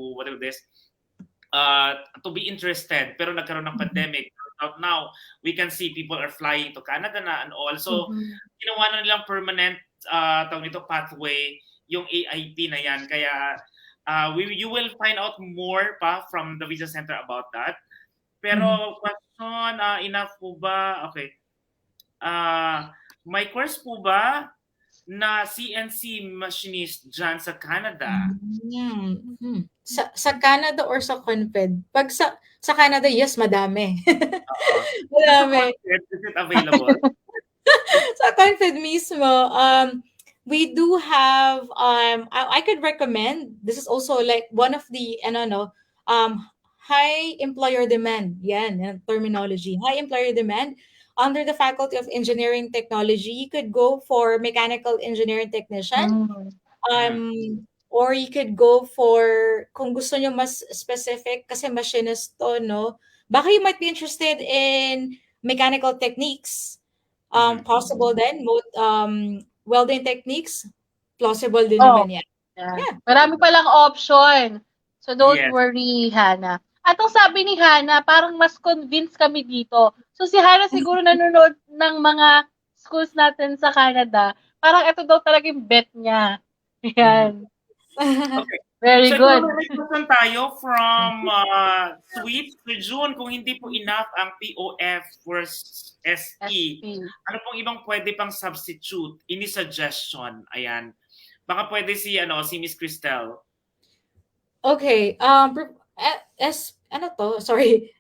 to be interested, pero nagkaroon ng pandemic. Now, we can see people are flying to Canada na and all. So, ginawa na nilang permanent pathway yung AIP na yan. Kaya, you will find out more pa from the Visa Center about that. Pero, question, enough po ba? Okay. May course po ba na CNC machinist dyan sa Canada? Sa Canada or sa Confed? Pag sa Canada, yes, madami. Madami. Is it available? Sa Confed mismo, we do have, I could recommend, this is also like one of the, high employer demand. Yan terminology. High employer demand. Under the Faculty of Engineering Technology, you could go for mechanical engineering technician. Or you could go for, kung gusto nyo mas specific, kasi machinist to, no? Baka you might be interested in mechanical techniques. Possible din. Welding techniques, plausible din naman yan. Yeah. Marami palang option. So don't worry, Hannah. At ang sabi ni Hannah, parang mas convinced kami dito. So si Hannah siguro nanonood ng mga schools natin sa Canada. Parang ito daw talaga yung bet niya. Yan. Okay. Very good. May question tayo from Sweet for June. Kung hindi po enough ang POF for SE, ano pong ibang pwede pang substitute? Any suggestion? Ayan. Baka pwede si Miss Krystel. Okay.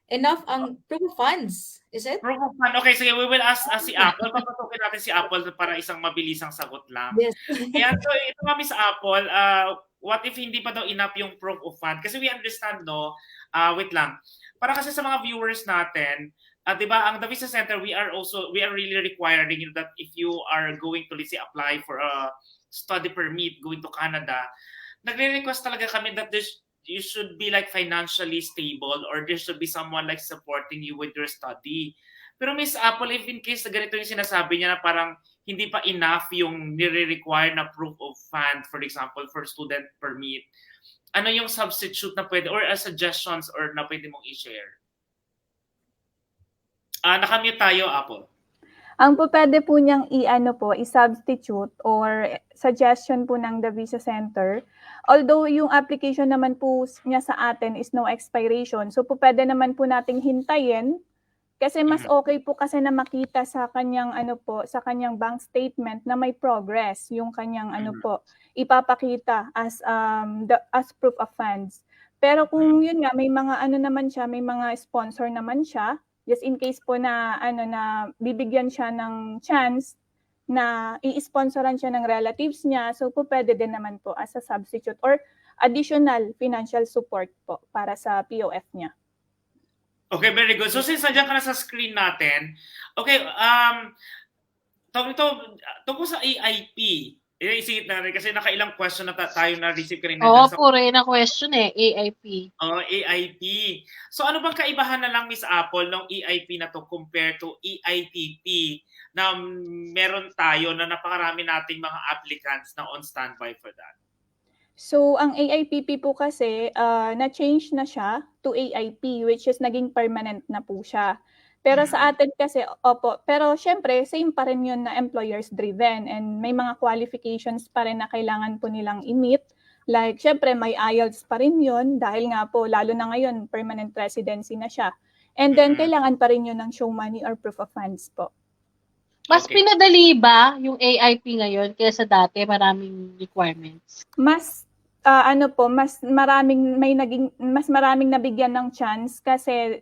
Enough ang proof of funds. Is it? Proof of fund. Okay, sige, we will ask si Apple. Papatukin natin si Apple para isang mabilisang sagot lang. Yes. Ayan, so ito nga Miss Apple, what if hindi pa daw enough yung proof of fund? Kasi we understand, no? Wait lang. Para kasi sa mga viewers natin, di ba, ang The Visa Center, we are really requiring that if you are going to, let's say, apply for a study permit going to Canada, nagre-request talaga kami that you should be like financially stable or there should be someone like supporting you with your study. Pero Miss Apple, if in case na ganito yung sinasabi niya na parang hindi pa enough yung nire-require na proof of fund, for example, for student permit, ano yung substitute na pwede or suggestions or na pwede mong i-share? Nakamute tayo, Apple. Ang pwede po niyang i-substitute or suggestion po ng The Visa Center, although yung application naman po niya sa atin is no expiration, so pwede naman po nating hintayin kasi mas okay po kasi na makita sa kanyang sa kanyang bank statement na may progress yung kanyang ipapakita as proof of funds. Pero kung yun nga may mga naman siya, may mga sponsor naman siya, just in case po na na bibigyan siya ng chance na i-sponsoran siya ng relatives niya, so po pwede din naman po as a substitute or additional financial support po para sa POF niya. Okay, very good. So since nandiyan ka na sa screen natin, okay, tungkol sa AIP, isingit na rin kasi nakailang question na tayo na-receive kanina. Oo, puro na question AIP. AIP. So ano bang kaibahan na lang, Miss Apple, ng AIP na to compared to EITP na meron tayo na napakarami nating mga applicants na on standby for that? So, ang AIPP po kasi, na-change na siya to AIP, which is naging permanent na po siya. Pero sa atin kasi, opo, pero syempre, same pa rin yun na employers-driven and may mga qualifications pa rin na kailangan po nilang i-meet. Like, syempre, may IELTS pa rin yun dahil nga po, lalo na ngayon, permanent residency na siya. And then, kailangan pa rin yun ng show money or proof of funds po. Mas pinadali ba yung AIP ngayon kaysa dati, maraming requirements? Mas mas maraming nabigyan ng chance kasi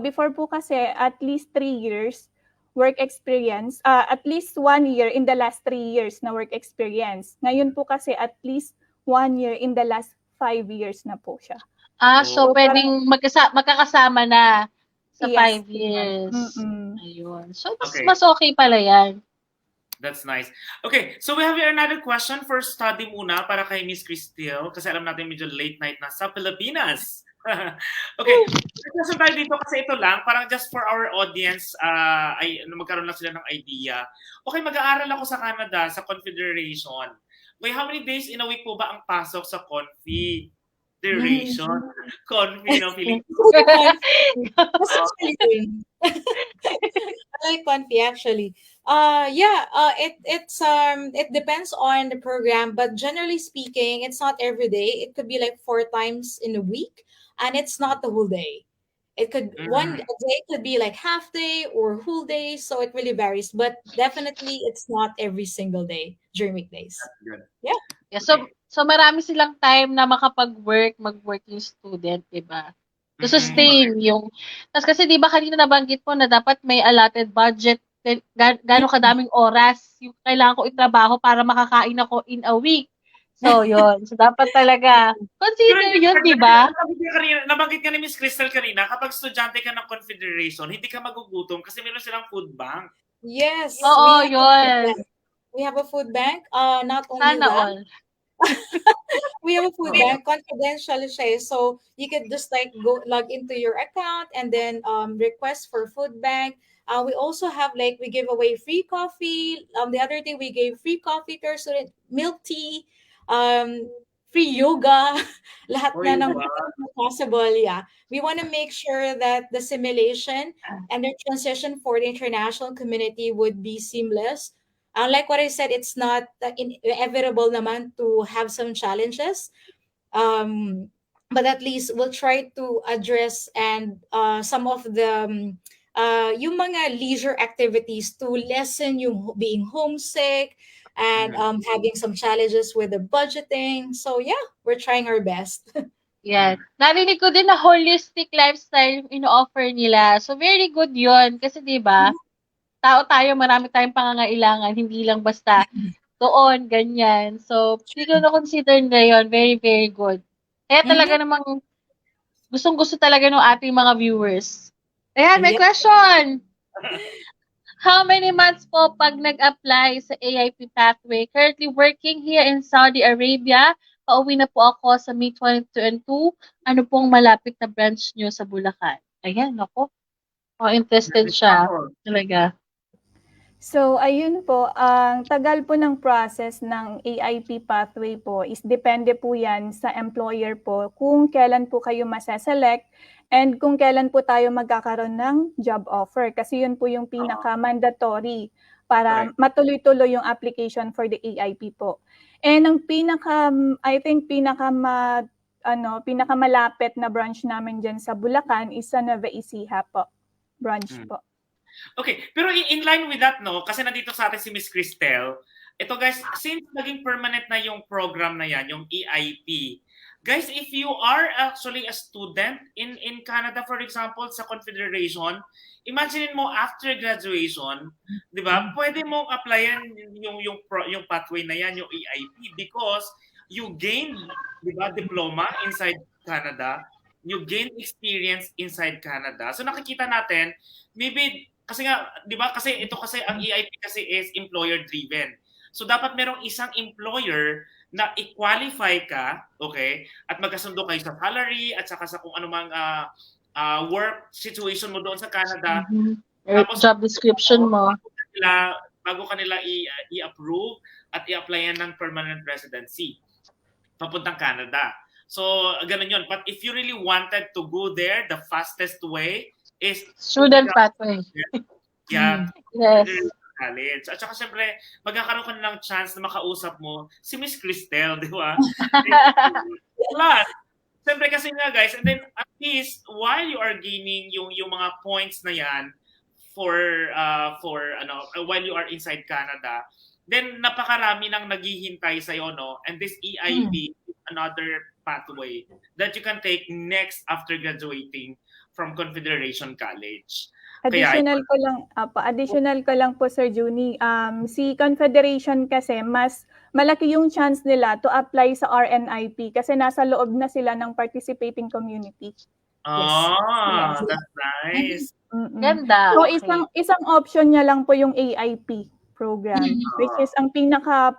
before po kasi at least 3 years work experience, at least 1 year in the last 3 years na work experience. Ngayon po kasi at least 1 year in the last 5 years na po siya. So pwedeng magkakasama na sa 5 years. Ayun. So, mas okay pala yan. That's nice. Okay, so we have here another question for study muna para kay Miss Krystel kasi alam natin medyo late night na sa Pilipinas. Okay, question tayo dito kasi ito lang, parang just for our audience, ay magkaroon lang sila ng idea. Okay, mag-aaral ako sa Canada, sa Confederation. Wait, how many days in a week po ba ang pasok sa Confederation? No, I like Confi actually. It depends on the program, but generally speaking, it's not every day. It could be like 4 times in a week, and it's not the whole day. It could one day could be like half day or whole day, so it really varies. But definitely, it's not every single day during weekdays. Yeah. So marami silang time na makapag-work, mag-working student, diba? To sustain yung... Tapos kasi diba kanina nabanggit mo na dapat may allotted budget, gano'ng kadaming oras yung kailangan ko itrabaho para makakain ako in a week. So yun. So dapat talaga consider yun, diba? Nabanggit ka ni Miss Krystel kanina, kapag estudyante ka ng Confederation, hindi ka magugutom kasi meron silang food bank. Yes. Oo, yun. We have a food bank. Not only Sana that. all. We have a food bank, confidential siya. So you could just like go log into your account and then request for food bank. We also have like we give away free coffee. The other day we gave free coffee to our student, milk tea, free yoga, lahat na ng possible. Yeah, we want to make sure that the simulation and the transition for the international community would be seamless. Like what I said, it's not inevitable naman to have some challenges. But at least we'll try to address and some of the yung mga leisure activities to lessen yung being homesick and having some challenges with the budgeting. So yeah, we're trying our best. Yeah. Narinig ko din na holistic lifestyle yung ino-offer nila. So very good yun. Kasi diba, tao tayo, marami tayong pangangailangan, hindi lang basta doon, ganyan. So, hindi ko na-consider na yun. Very, very good. Kaya talaga namang gustong-gusto talaga ng ating mga viewers. Ayan, may question! How many months po pag nag-apply sa AIP pathway? Currently working here in Saudi Arabia. Pauwi na po ako sa May 2022. Ano pong malapit na branch nyo sa Bulacan? Ayan, ako. Interested siya. Talaga. So, ayun po, ang tagal po ng process ng AIP pathway po is depende po yan sa employer po kung kailan po kayo masaselect and kung kailan po tayo magkakaroon ng job offer. Kasi yun po yung pinaka-mandatory para matuloy-tuloy yung application for the AIP po. And ang pinakamalapit na branch namin dyan sa Bulacan is sa Nueva Ecija po, branch po. Okay, pero in line with that, no, kasi nandito sa atin si Miss Krystel, ito guys, since naging permanent na yung program na yan, yung EIP, Guys, if you are actually a student in Canada, for example, sa Confederation, imagine mo after graduation, 'di ba? Pwede mo applyan yung pathway na yan, yung EIP, because you gained, 'di ba, diploma inside Canada, you gain experience inside Canada. So nakikita natin, maybe kasi nga, 'di ba? Kasi ito kasi ang EIP kasi is employer driven. So dapat merong isang employer na i-qualify ka, okay? At magkasundo kayo sa salary at saka sa kung anumang work situation mo doon sa Canada. Tapos, job description mo. Bago kanila i-approve at i-applyan ng permanent residency papuntang Canada. So, ganun yun. But if you really wanted to go there, the fastest way is student pathway. Yeah. Yes. College. At saka syempre, magkakaroon ka ng chance na makausap mo si Miss Krystel, di ba? Plus, syempre kasi nga guys, and then at least while you are gaining yung mga points na yan for while you are inside Canada, then napakarami nang naghihintay sa iyo, no? And this EIP is another pathway that you can take next after graduating from Confederation College. Additional ko lang po, Sir Juni. Si Confederation kasi mas malaki yung chance nila to apply sa RNIP kasi nasa loob na sila ng participating community. Yes. That's nice. Ganda. So isang option niya lang po yung AIP program, which is ang pinaka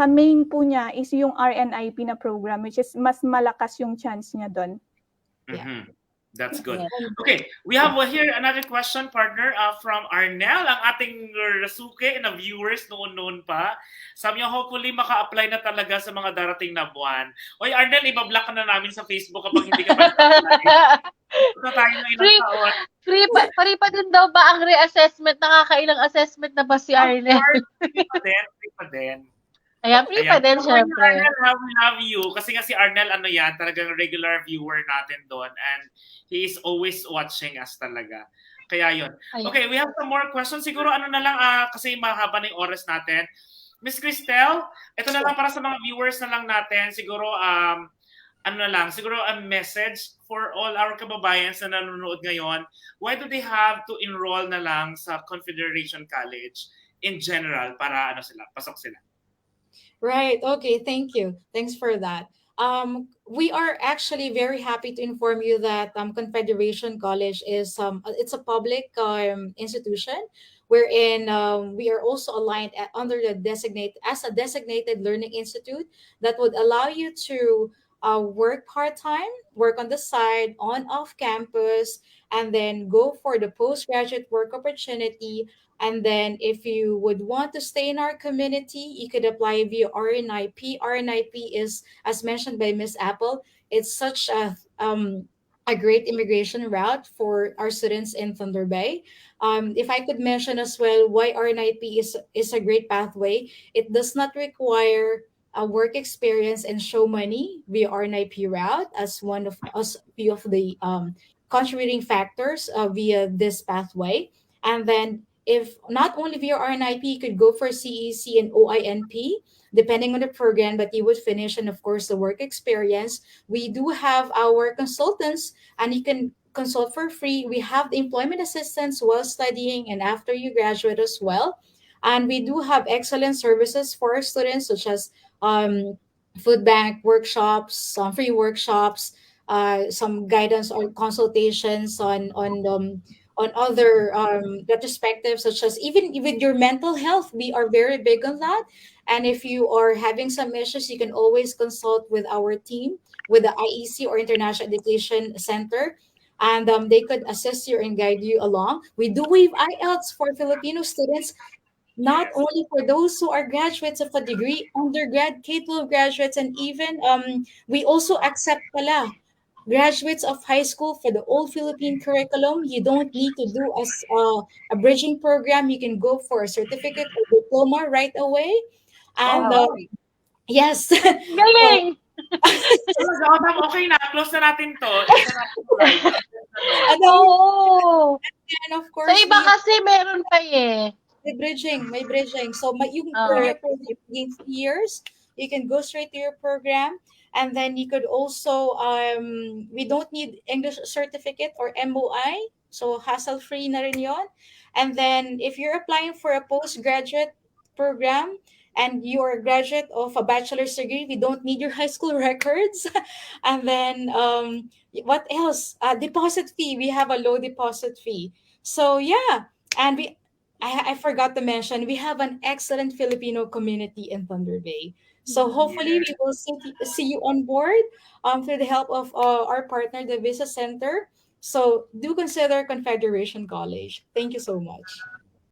main po niya is yung RNIP na program, which is mas malakas yung chance niya doon. Mm-hmm. That's good. Okay, we have here another question, partner, from Arnel, ang ating rasuke na viewers noon pa. Sabi niya, hopefully maka-apply na talaga sa mga darating na buwan. Oy, Arnel, ibablock ka na namin sa Facebook kapag hindi ka pa-apply. Free pa din daw ba ang re-assessment? Nakakailang assessment na ba si Arnel? Free pa din. Ayan, free pa din, syempre. Arnel, we love you. Kasi nga si Arnel, talagang regular viewer natin doon. And he is always watching us talaga. Kaya yun. Okay, we have some more questions. Siguro na lang, kasi mahaba na yung oras natin. Miss Krystel, ito na lang para sa mga viewers na lang natin. Siguro, siguro a message for all our kababayans na nanonood ngayon. Why do they have to enroll na lang sa Confederation College in general para pasok sila? Right. Okay. Thank you. Thanks for that. We are actually very happy to inform you that Confederation College is it's a public institution wherein we are also aligned under the designated learning institute that would allow you to work part-time, work on the side, on off campus, and then go for the postgraduate work opportunity. And then if you would want to stay in our community, you could apply via RNIP. RNIP is, as mentioned by Ms. Apple, it's such a great immigration route for our students in Thunder Bay. If I could mention as well why RNIP is a great pathway, it does not require a work experience and show money via RNIP route as one of few of the contributing factors via this pathway. And then if not only via RNIP, you could go for CEC and OINP, depending on the program that you would finish, and of course the work experience. We do have our consultants, and you can consult for free. We have the employment assistance while studying and after you graduate as well. And we do have excellent services for our students, such as food bank workshops, some free workshops, some guidance or consultations on other retrospectives, such as even with your mental health. We are very big on that. And if you are having some issues, you can always consult with our team, with the IEC or International Education Center, and they could assist you and guide you along. We do waive IELTS for Filipino students, not only for those who are graduates of a degree, undergrad, K-12 graduates, and even we also accept graduates of high school for the old Philippine curriculum. You don't need to do a bridging program. You can go for a certificate or diploma right away. And yes. Galing! Okay na, close na natin to. And of course, sa iba kasi meron pa eh. May bridging. So yung program for 3 years, you can go straight to your program. And then you could also, we don't need English certificate or MOI. So hassle-free na rin yun. And then if you're applying for a postgraduate program and you're a graduate of a bachelor's degree, we don't need your high school records. And then what else? Deposit fee. We have a low deposit fee. So yeah, and I forgot to mention, we have an excellent Filipino community in Thunder Bay. So hopefully we will see you on board through the help of our partner, the Visa Center. So do consider Confederation College. Thank you so much.